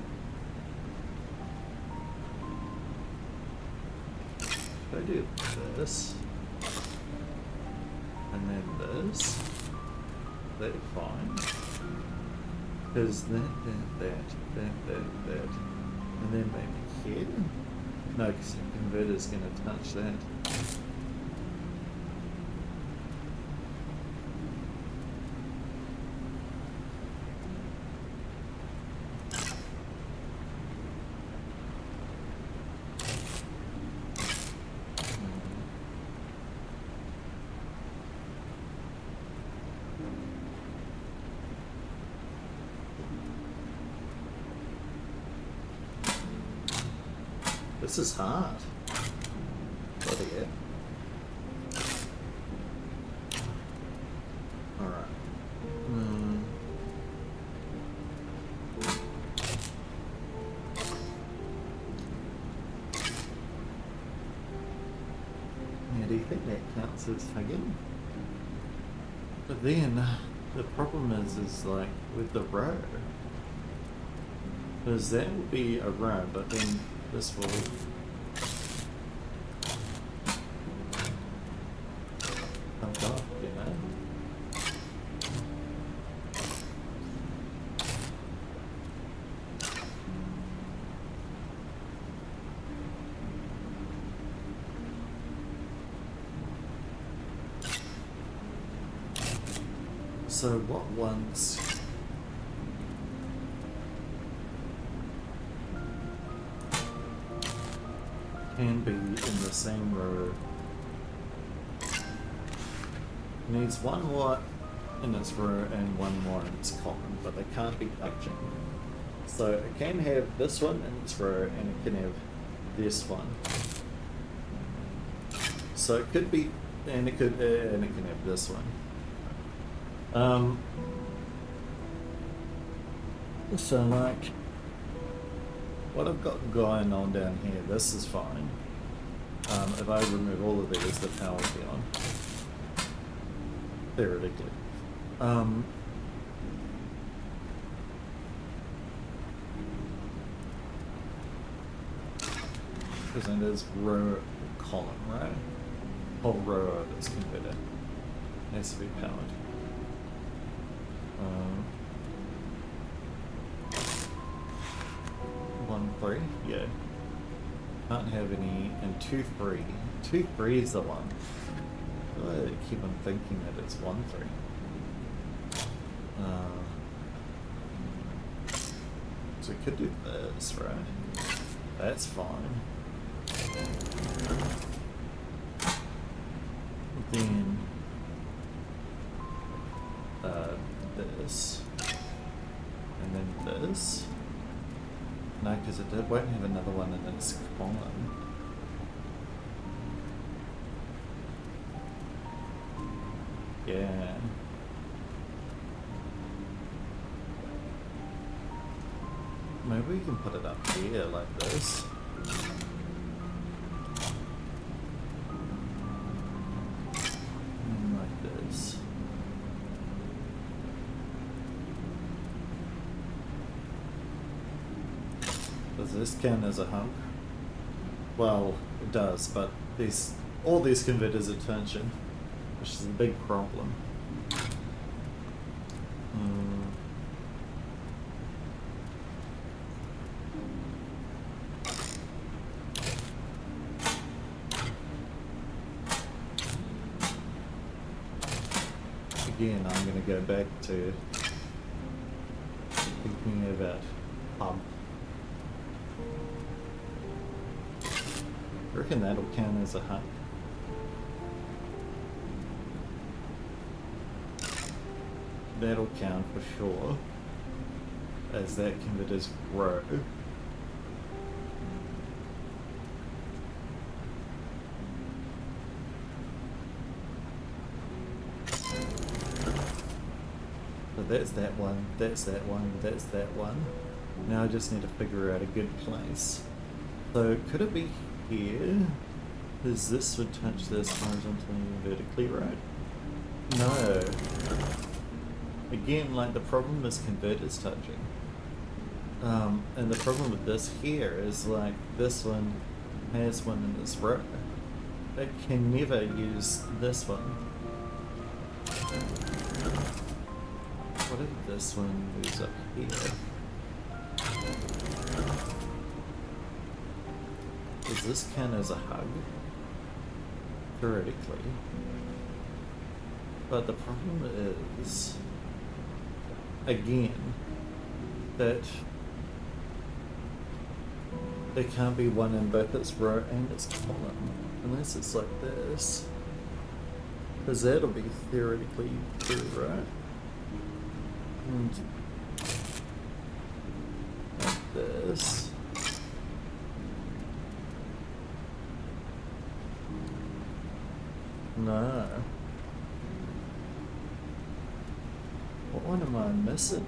if I do this, and then this, that's fine. Because that, and then maybe here. No, because the converter's going to touch that. This is hard. Bloody hell. Alright. Yeah, do you think that counts as hugging? But then, the problem is like, with the row. Because that will be a row, but then this will... come off, you know? So what ones can be in the same row? Needs one more in its row and one more in its column, but they can't be touching. So it can have this one in its row and it can have this one. So it could be, and it can have this one. So like, what I've got going on down here, this is fine. If I remove all of these, the power will be on. Theoretically. Because it is row column, right? Whole row of it's converted. Needs to be powered. 1, 3, yeah. Can't have any, and 2, 3. 2, 3 is the one. I keep on thinking that it's 1, 3. So we could do this, right? That's fine. Then this, and then this. No, because it won't have another one in its column. Yeah. Maybe we can put it up here like this. And like this. Does this count as a hunk? Well, it does, but all these converters are tension, which is a big problem. Again, I'm going to go back to thinking about pump. I reckon that'll count as a hunk. That'll count for sure as that converter's row. So that's that one, that's that one, that's that one. Now I just need to figure out a good place. So could it be here? Because this would touch this horizontally and vertically, right? No. Again, like the problem is converters touching. And the problem with this here is like this one has one in this row. It can never use this one. What if this one moves up here? Does this count as a hug? Theoretically. But the problem is, again, that there can't be one in both its row and its column, unless it's like this. Because that'll be theoretically true, right? And like this. no. What one am I missing?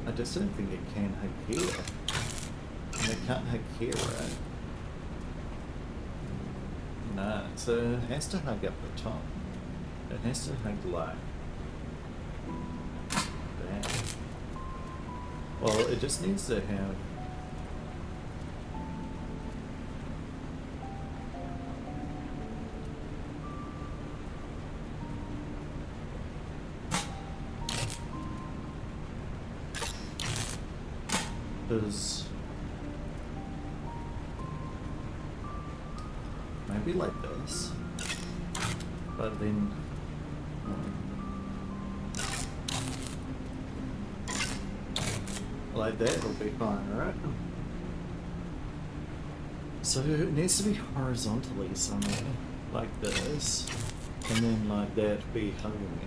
I just don't think it can hook here. And it can't hook here, right? No, so it has to hug up the top. It has to hug like that. Well, it just needs to have this. Maybe like this, but then like that will be fine, right? So it needs to be horizontally somewhere, like this, and then like that be hugging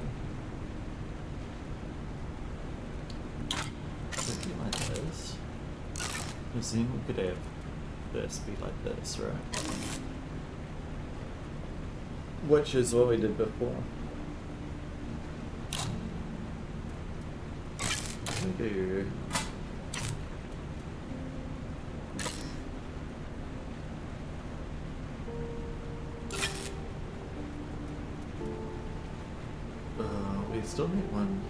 it. Maybe like this, because then we could have this be like this, right? Which is what we did before. We do. We still need one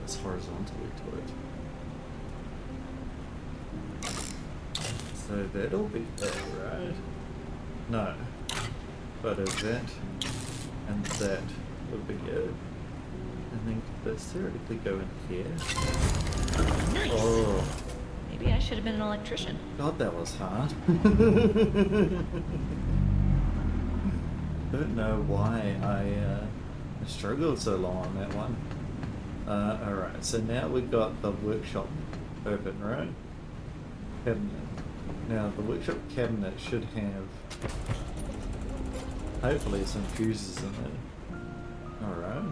that's horizontally to it. So that'll be it, right? No. But is that and that would be it. And then could this theoretically go in here?
Nice.
Oh.
Maybe I should have been an electrician.
God, that was hard. Don't know why I struggled so long on that one. Alright, so now we've got the workshop open, right? Cabinet. Now the workshop cabinet should have hopefully some fuses in it. Alright.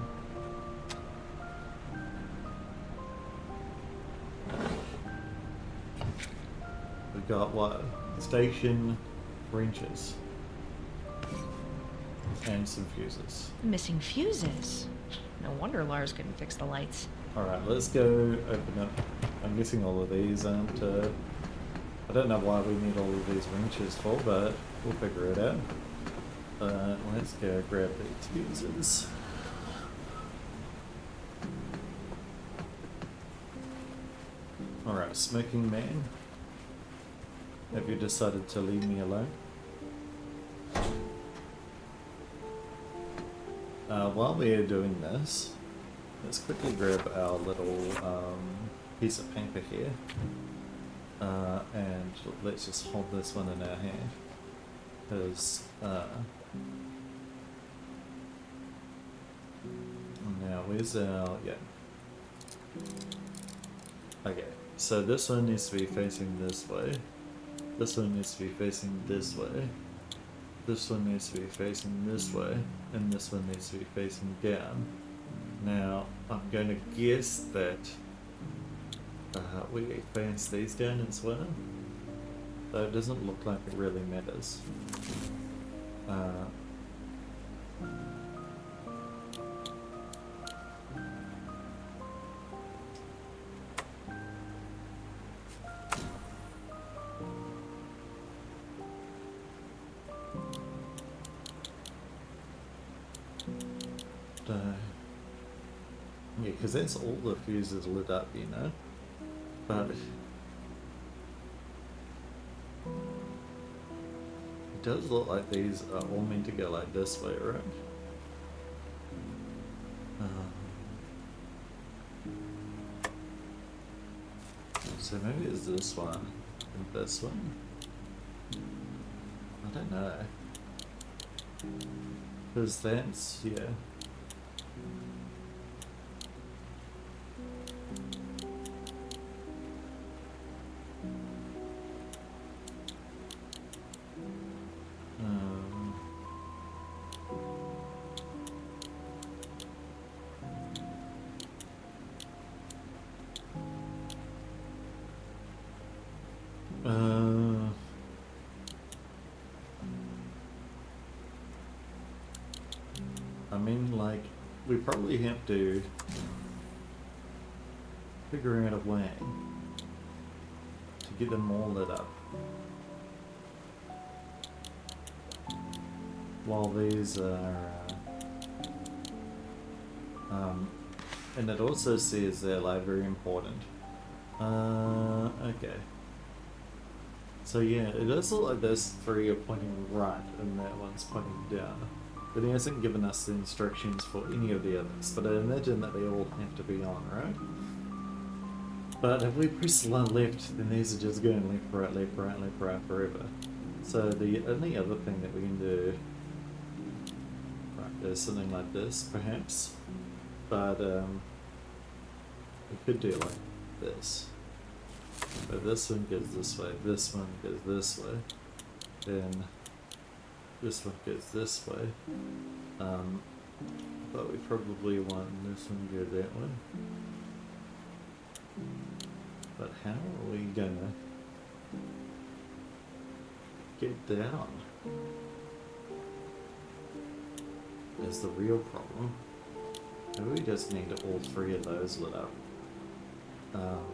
We got what? Station wrenches. And some fuses.
Missing fuses. No wonder Lars couldn't fix the lights.
Alright, let's go open up. I'm guessing all of these aren't, I don't know why we need all of these wrenches for, but we'll figure it out. Let's go grab these fuses. Alright, smoking man. Have you decided to leave me alone? While we are doing this, let's quickly grab our little piece of paper here. And let's just hold this one in our hand. Because, now where's our, yeah. Okay, so this one needs to be facing this way. This one needs to be facing this way. This one needs to be facing this way. And this one needs to be facing down. Now, I'm going to guess that we advance these down as well. Though it doesn't look like it really matters. Yeah, because that's all the fuses lit up, you know? But it does look like these are all meant to go like this way, right? So maybe it's this one and this one. I don't know. Because that's, yeah. I mean, like, we probably have to figure out a way to get them all lit up. While these are, and it also says they're like very important. Okay. So yeah, it does look like those three are pointing right and that one's pointing down. But he hasn't given us the instructions for any of the others, but I imagine that they all have to be on, right? But if we press left, then these are just going left, right, left, right, left, right forever. So the only other thing that we can do, right, is something like this, perhaps. But we could do like this. But this one goes this way, this one goes this way, then this one goes this way. But we probably want this one to go that way. But how are we gonna get down? Is the real problem. Maybe we just need all three of those lit up.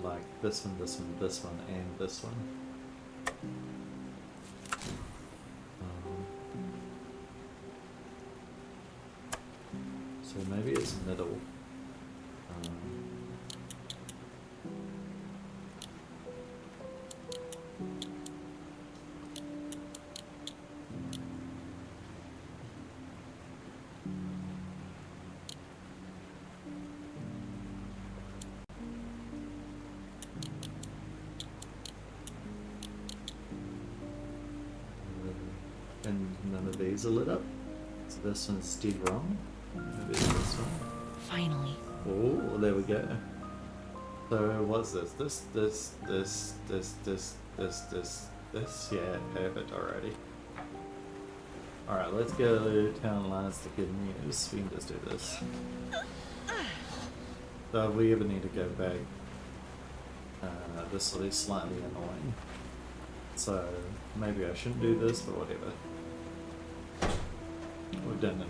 Like this one, this one, this one, and this one. So maybe it's middle. And none of these are lit up. So this one's dead wrong. Maybe it's this one.
Finally.
Oh, there we go. So what's this? This. Yeah, perfect already. Alright, let's go to town lines to get news. We can just do this. So if we ever need to go back, this will be slightly annoying. So maybe I shouldn't do this, but whatever. We've done it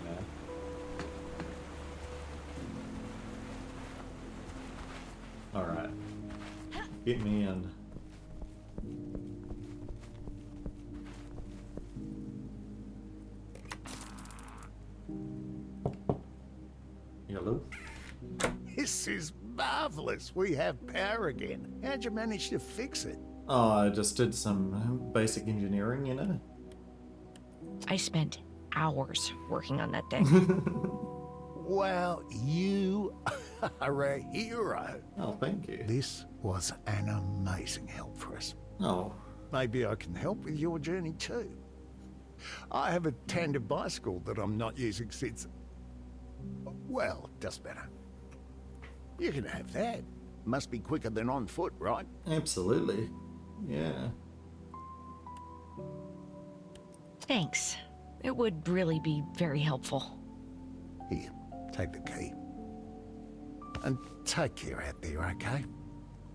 now. Alright. Get me in. Hello?
This is marvelous. We have power again. How'd you manage to fix it?
Oh, I just did some basic engineering, you know?
I spent hours working on that thing.
Well, you are a hero.
Oh, thank you.
This was an amazing help for us.
Oh,
Maybe I can help with your journey too. I have a tandem bicycle that I'm not using since... Well, doesn't matter. You can have that. Must be quicker than on foot, right?
absolutely. Yeah.
Thanks. It would really be very helpful.
Here, take the key. And take care out there, okay?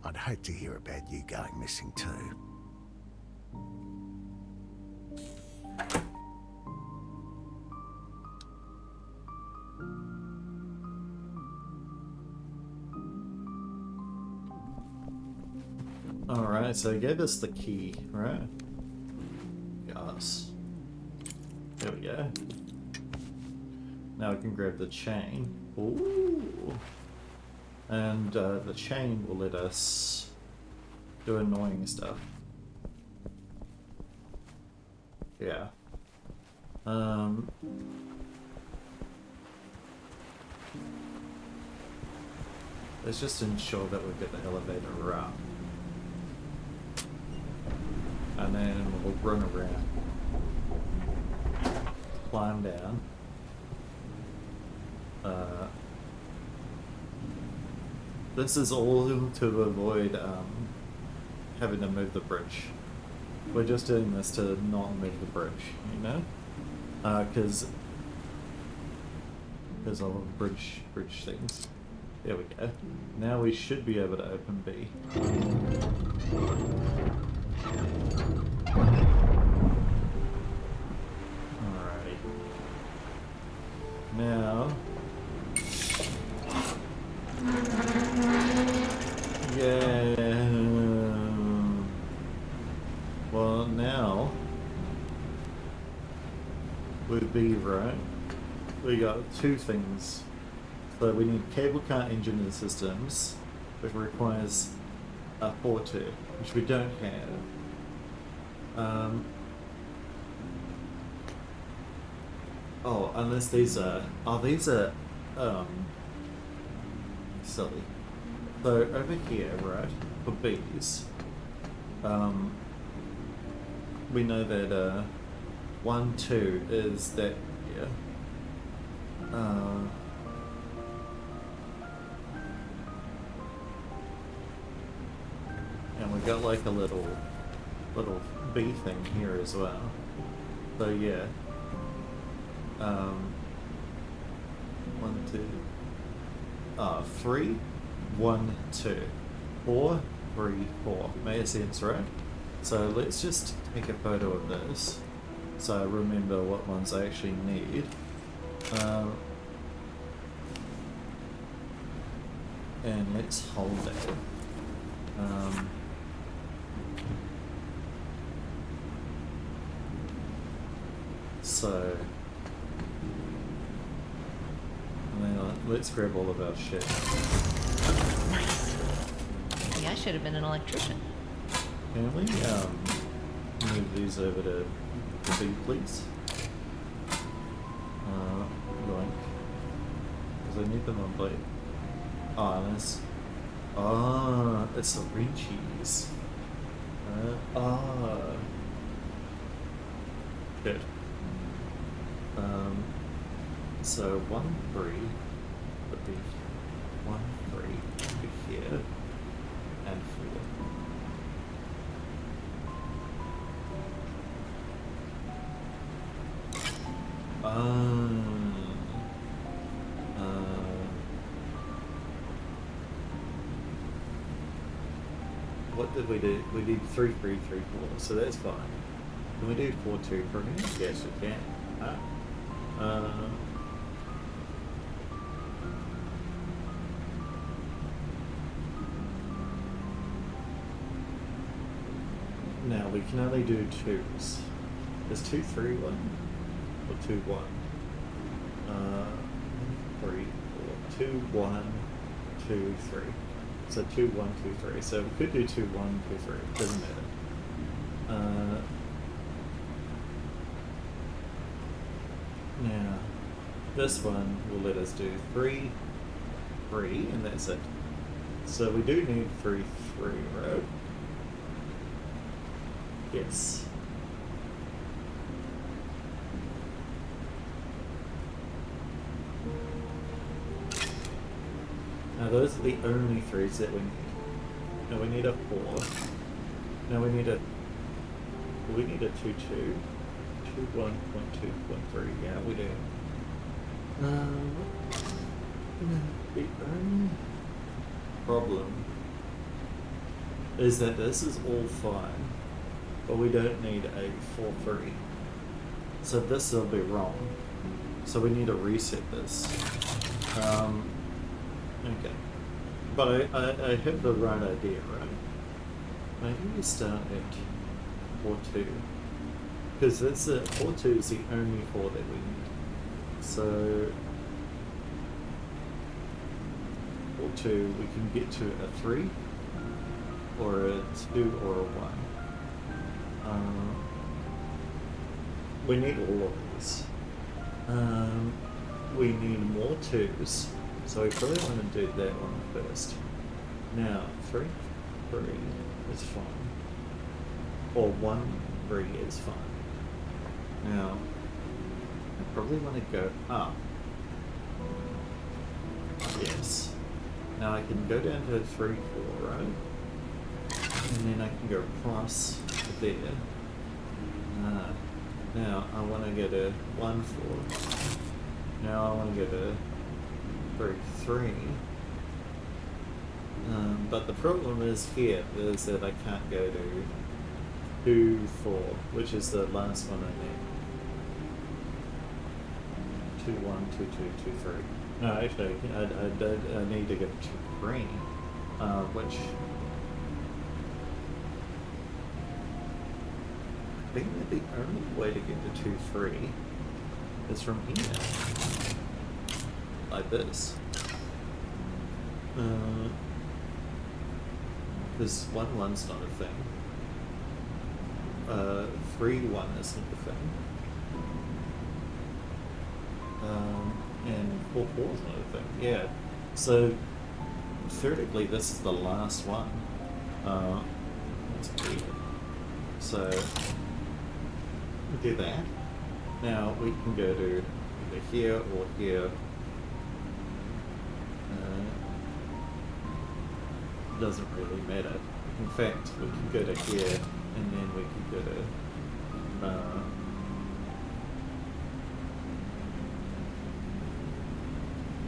I'd hate to hear about you going missing too.
Alright, so it gave us the key, right? Yes. There we go. Now we can grab the chain. Ooh. And the chain will let us do annoying stuff. Yeah. Let's just ensure that we get the elevator up. And then we'll run around. Climb down. This is all to avoid having to move the bridge. We're just doing this to not move the bridge, you know? Because all the bridge things. There we go. Now we should be able to open B. B, right? We got two things. So we need cable car engine and systems, which requires a 4-2, which we don't have. Oh, unless these are... Oh, these are... silly. So over here, right, for B's, we know that 1, 2 is that here. And we got like a little B thing here as well. So yeah. 1, 2. 3, 1, 2. 4, 3, 4. Makes sense, right? So let's just take a photo of this so I remember what ones I actually need. And let's hold that. So now let's grab all of our shit.
Nice. Maybe I should have been an electrician.
Can we move these over to B, please? Yoink. Because I need them on plate. Oh, nice. Oh, it's the green cheese. Good. So 1, 3 would be 1, 3 over here, and 4. What did we do? We did 3, 3, 3, 4, so that's fine. Can we do 4, 2 for me? Yes, we can. Now we can only do 2s. Is 2, 3, 1? Or 2, 1? 3, 4. 2, 1, 2, 3. So 2, 1, 2, 3. So we could do 2, 1, 2, 3. Doesn't matter. Now, this one will let us do 3, 3, and that's it. So we do need 3, 3, right? Yes. Now those are the only 3s that we need. Now we need a 4. Now we need a 2, 2. 2, 1, 2, 3. Yeah, we do. The only problem is that this is all fine, but we don't need a 4, 3. So this will be wrong. So we need to reset this. Okay. But I have the right idea, right? Maybe we start at 4, 2. Because that's 4, 2 is the only 4 that we need. So 4, 2, we can get to a 3, or a 2, or a 1. We need all of these. We need more 2s, so we probably want to do that one first. Now, 3, 3 is fine. Or 1, 3 is fine. Now, I probably want to go up. Yes. Now I can go down to 3, 4, right? And then I can go across to there. Now I want to go to 1, 4. Now I want to go to 3, 3. But the problem is here is that I can't go to 2, 4, which is the last one I need. 2, 1, 2, 2, 2, 3. No, actually, I need to get to 3, which I think that the only way to get to 2, 3 is from here. Like this. This 1-1's not a thing. 3-1 isn't a thing. And 4-4 is not a thing. Yeah. So theoretically, this is the last one. That's weird. So we do that. Now we can go to either here or here. Doesn't really matter. In fact, we can go to here, and then we can go to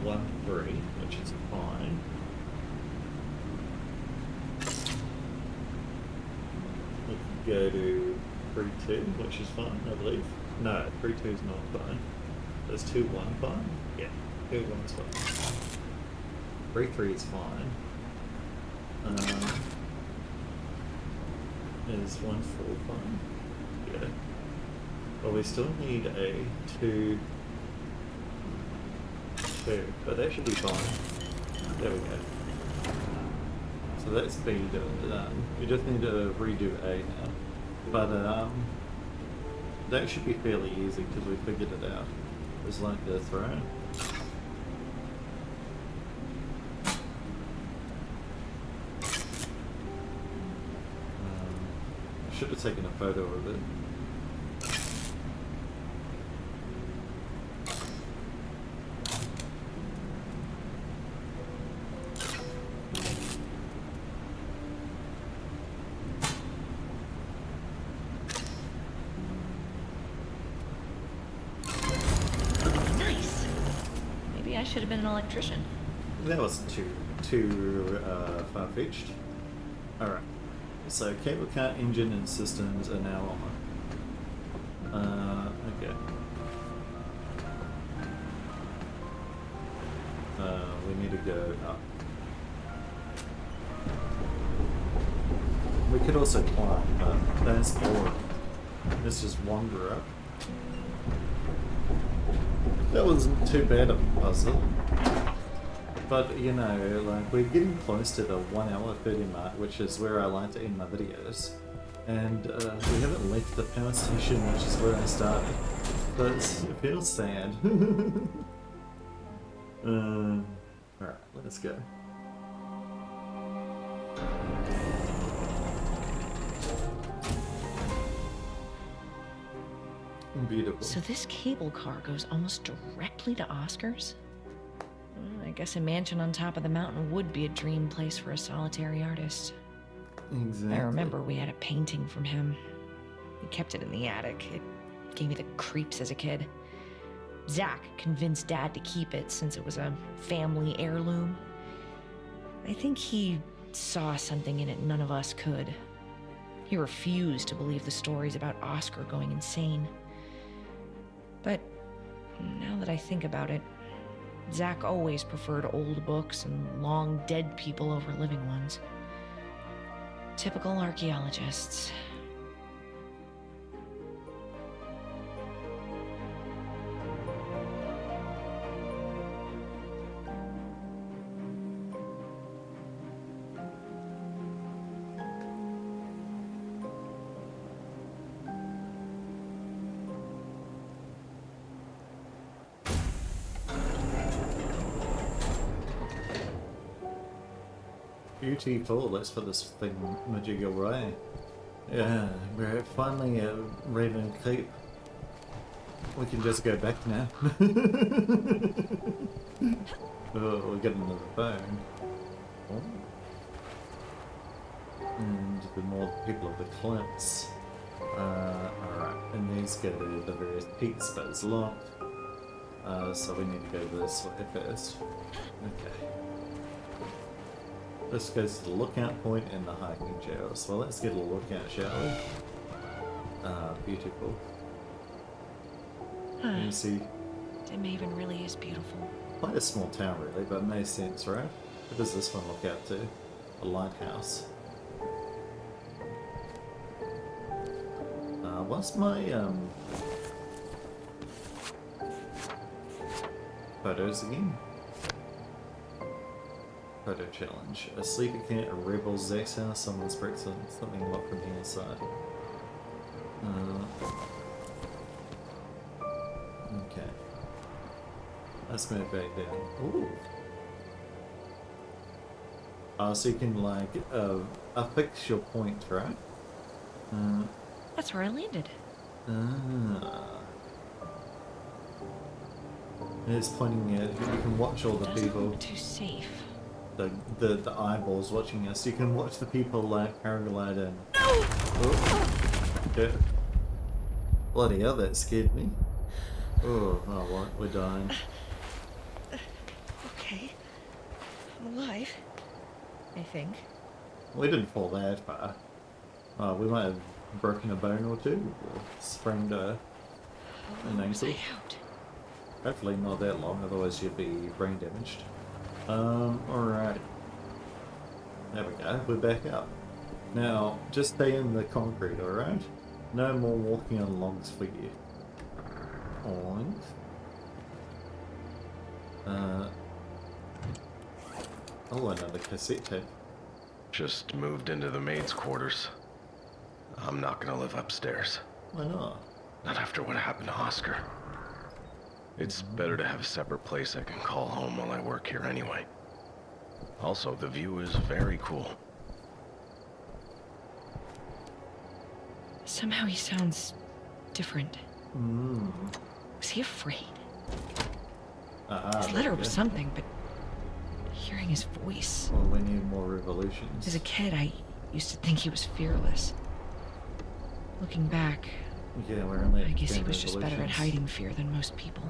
1-3, which is fine. We can go to 3-2, which is fine, I believe. No, 3-2 is not fine. Is 2-1 fine? Yeah, 2-1's fine. 3-3 is fine. Is 1-4 fine? Yeah. Well, we still need a 2-2, but that should be fine. There we go. So that's been done. We just need to redo A now. But that should be fairly easy because we figured it out. It's like this, right? Should have taken a photo of it.
Nice. Maybe I should have been an electrician.
That wasn't too far-fetched. Alright. So cable car engine and systems are now on. Okay. We need to go up. We could also climb, but that's boring. Let's just wander up. That wasn't too bad of a puzzle. But, you know, like, we're getting close to the 1 hour 30 mark, which is where I like to end my videos. And we haven't left the power station, which is where I started. But it feels sad. Alright, let's go. Beautiful.
So this cable car goes almost directly to Oscar's? Well, I guess a mansion on top of the mountain would be a dream place for a solitary artist.
Exactly.
I remember we had a painting from him. We kept it in the attic. It gave me the creeps as a kid. Zach convinced Dad to keep it since it was a family heirloom. I think he saw something in it none of us could. He refused to believe the stories about Oscar going insane. But now that I think about it, Zach always preferred old books and long dead people over living ones. Typical archaeologists.
Beautiful, let's put this thing magic away. Yeah, we're finally at Raven Keep. We can just go back now. Oh, we're getting another phone. Oh. And the more people of the cliffs. Alright, and these go to the various peaks, but it's locked. So we need to go this way first. Okay. This goes to the lookout point and the hiking trails. Well, let's get a lookout, shall we? Beautiful. You see,
Dimhaven really is beautiful.
quite a small town, really, but it makes sense, right? What does this one look out to? A lighthouse. What's my photos again. Photo challenge. A sleeper camp at a rebel Zach's house. Someone's bricked something locked from the inside. Okay. Let's move back down. Ooh. So you can like affix your point, right?
That's where I landed.
It's pointing at you can watch all the
Doesn't
people.
look too safe.
The eyeballs watching us. You can watch the people like paraglide in. Oh, yeah. Bloody hell, that scared me. Oh, what? We're dying.
Okay. I'm alive. I think.
We didn't fall that far. Oh, we might have broken a bone or two, or sprained an ankle.
Out.
Hopefully not that long, otherwise you'd be brain damaged. Alright. There we go, we're back up. Now, just stay in the concrete, alright? No more walking on logs for you. Alright. Oh, another cassette tape.
Just moved into the maid's quarters. I'm not gonna live upstairs.
Why not?
Not after what happened to Oscar. It's better to have a separate place I can call home while I work here anyway. Also, the view is very cool.
Somehow he sounds different. Was he afraid? His letter was something, but hearing his voice.
Well, we need more revolutions.
As a kid, I used to think he was fearless. Looking back,
Yeah, we're only at
I guess he
10
was just better at
revolutions.
hiding fear than most people.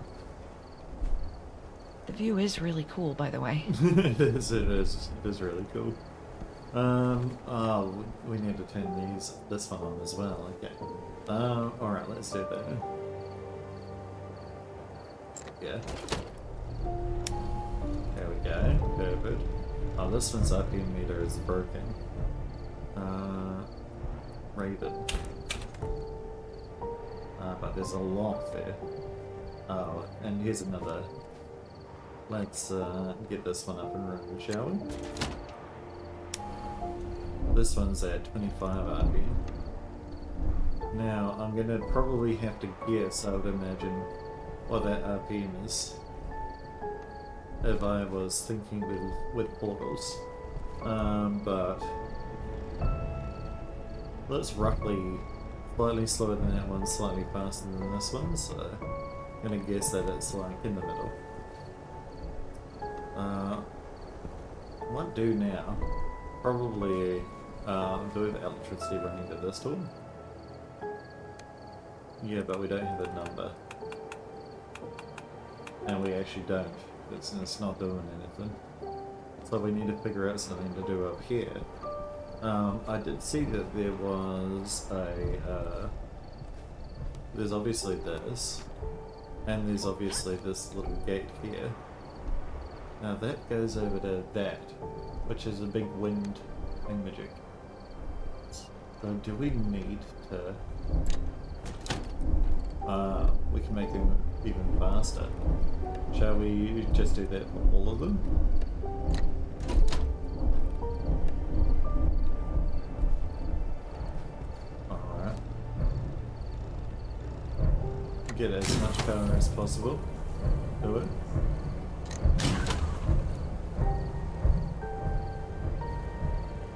The view is really cool, by the way.
it is really cool. Oh, we need to turn this one on as well, okay. Alright, let's do that. Yeah. There we go, perfect. Oh, this one's RPM meter is broken. Rated. But there's a lot there. Oh, and here's another. Let's get this one up and running, shall we? This one's at 25 RPM. Now, I'm gonna probably have to guess, I would imagine, what that RPM is. If I was thinking with portals. But that's roughly slightly slower than that one, slightly faster than this one, so I'm gonna guess that it's like in the middle. What do now? Probably do the electricity running to this tool. Yeah, but we don't have a number. And we actually don't. It's not doing anything. So we need to figure out something to do up here. I did see that there was a... there's obviously this. And there's obviously this little gate here. Now that goes over to that, which is a big wind thingamajig. So do we need to... we can make them even faster. Shall we just do that for all of them? Alright. Get as much power as possible. Do it.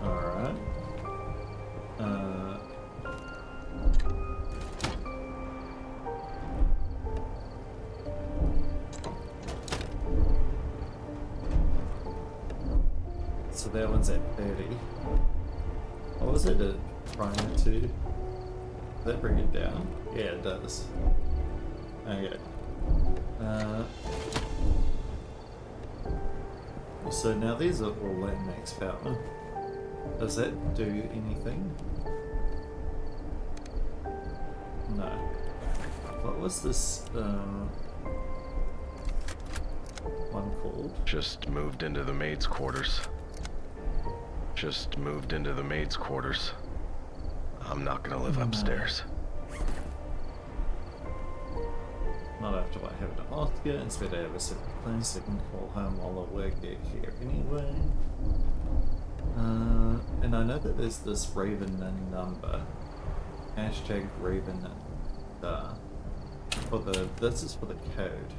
Alright. So that one's at 30. What was it prior to? Does that bring it down? Yeah, it does. Okay. So now these are all at max power. Does that do anything? No. What was this one called?
Just moved into the maid's quarters. Just moved into the maid's quarters. I'm not gonna live upstairs.
Not after I have an Oscar, instead I have a simple place I can call home while I work there here anyway. And I know that there's this Raven number. Hashtag Raven for the, this is for the code.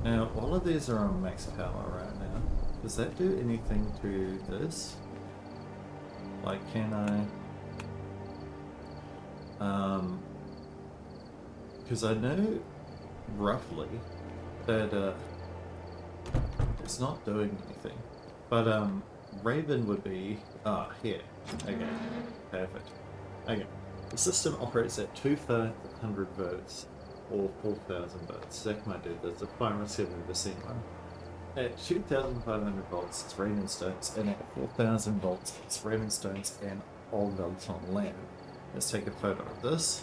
Now, all of these are on max power right now. Does that do anything to this? Like, can I... because I know roughly that it's not doing anything. But Raven would be here. Okay. Perfect. Okay. The system operates at 2,500 volts or 4,000 volts. That might do this if I'm receiving the same one. At 2,500 volts it's raining stones, and at 4,000 volts it's raining stones and old volts on land. Let's take a photo of this.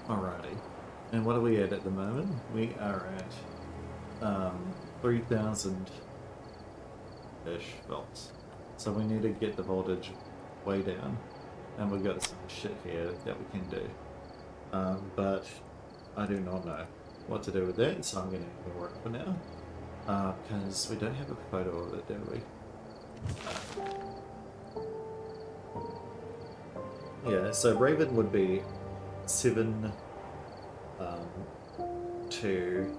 Alrighty. And what are we at the moment? We are at 3,000-ish volts. So we need to get the voltage way down. And we've got some shit here that we can do. But I do not know what to do with that, so I'm going to ignore it for now. Because we don't have a photo of it, do we? Yeah, so Raven would be 7 2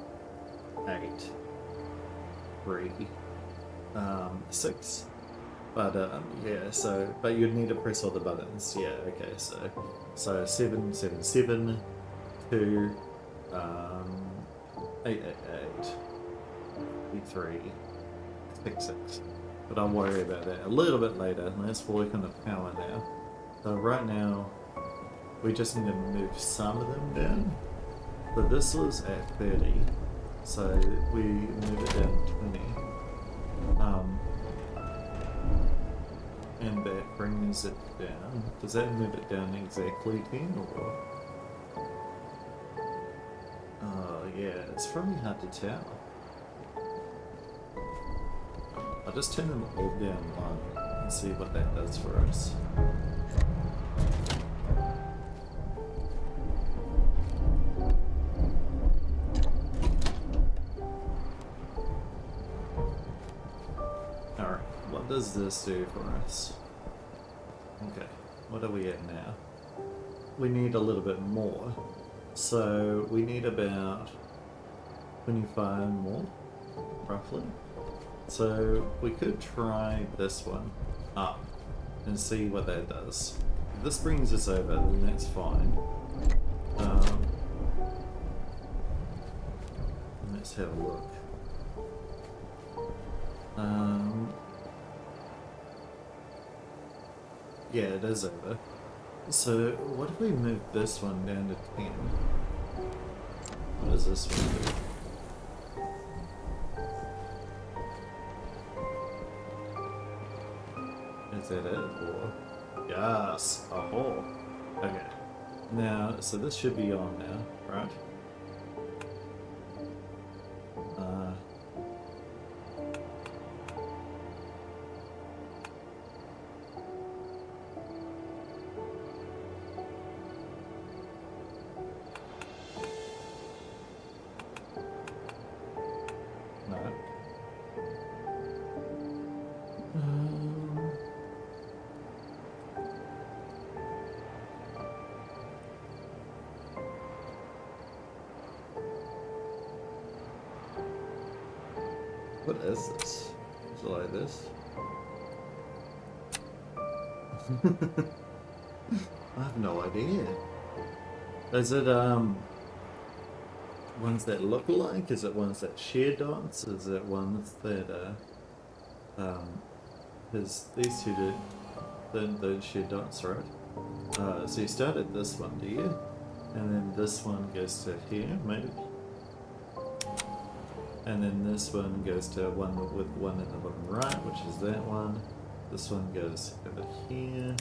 8 3 6. But yeah, so but you'd need to press all the buttons. Yeah, okay, so 7 7 7 2 8 8 8 3 6 6. But I'll worry about that a little bit later. Let's work on the power now. So right now we just need to move some of them down. But this was at 30, so we move it down to 20. And that brings it down. Does that move it down exactly 10 or? Yeah, it's probably hard to tell. I'll just turn them all down 1 and see what that does for us. What does this do for us? Okay, what are we at now? We need a little bit more. So we need about 25 more, roughly. So we could try this one up and see what that does. If this brings us over, then that's fine. Let's have a look. Yeah, it is over. So, what if we move this one down to 10? What does this one do? Is that it? Or... Yes! Oh! Okay. Now, so this should be on now, right? What is this? Is it like this? I have no idea. Is it ones that look alike? Is it ones that share dots? Is it ones that because these two don't share dots, right? So you start at this one, do you? And then this one goes to here, maybe? And then this one goes to one with one in the bottom right, which is that one. This one goes over here.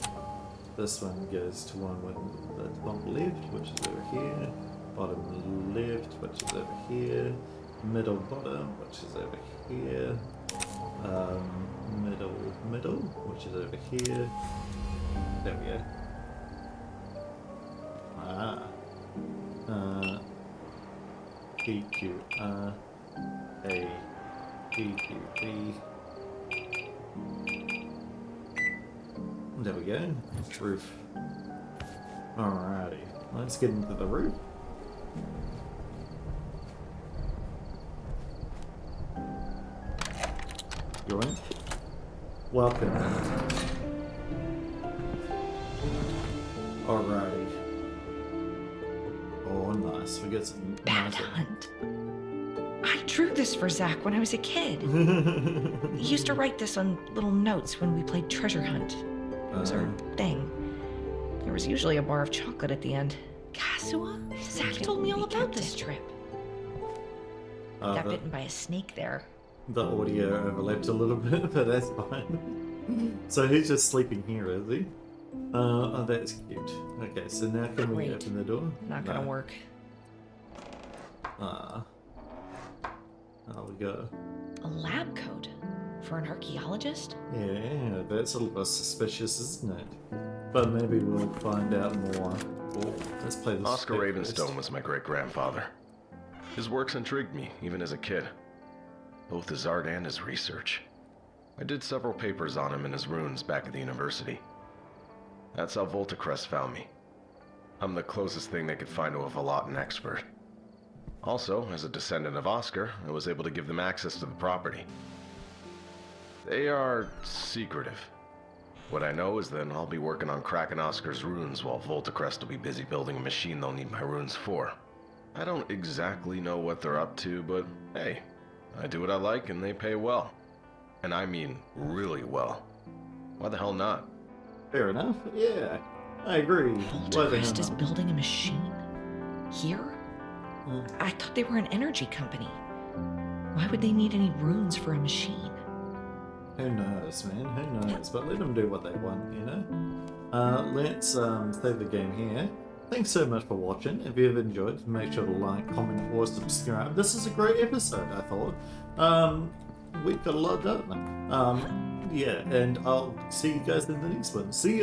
This one goes to one with the top left, which is over here. Bottom left, which is over here. Middle bottom, which is over here. Middle, which is over here. There we go. Ah. PQR-A-P-Q-B. There we go. Roof. Alrighty. Let's get into the roof. Yoink. Welcome. Alrighty. Oh, nice. We get some
Bad
nice.
Hunt. I drew this for Zach when I was a kid. He used to write this on little notes when we played treasure hunt. It was our thing. There was usually a bar of chocolate at the end. Kasua? Zach told me all about this trip. Got bitten by a snake there.
The audio overlapped a little bit, but that's fine. So he's just sleeping here, is he? Oh, that's cute. Okay, so now can we
Great.
open the door?
Not gonna
No.
work.
Oh, we go.
A lab coat? For an archaeologist?
Yeah, that's a little suspicious, isn't it? But maybe we'll find out more. Oh, let's play this.
Oscar
back
Ravenstone
first.
was my great-grandfather. His works intrigued me, even as a kid. Both his art and his research. I did several papers on him and his runes back at the university. That's how Voltacrest found me. I'm the closest thing they could find to a Velatin expert. Also, as a descendant of Oscar, I was able to give them access to the property. They are secretive. What I know is that I'll be working on cracking Oscar's runes while Voltacrest will be busy building a machine they'll need my runes for. I don't exactly know what they're up to, but hey, I do what I like and they pay well. And I mean really well. Why the hell not?
Fair enough. Yeah, I agree. Why the hell
Voltacrest is
not?
building a machine? Here? I thought they were an energy company. Why would they need any runes for a machine?
Who knows, man? Who knows? But let them do what they want, you know? Let's save the game here. Thanks so much for watching. If you've enjoyed, make sure to like, comment, or subscribe. This is a great episode, I thought. We've got a lot done. Yeah, and I'll see you guys in the next one. See ya!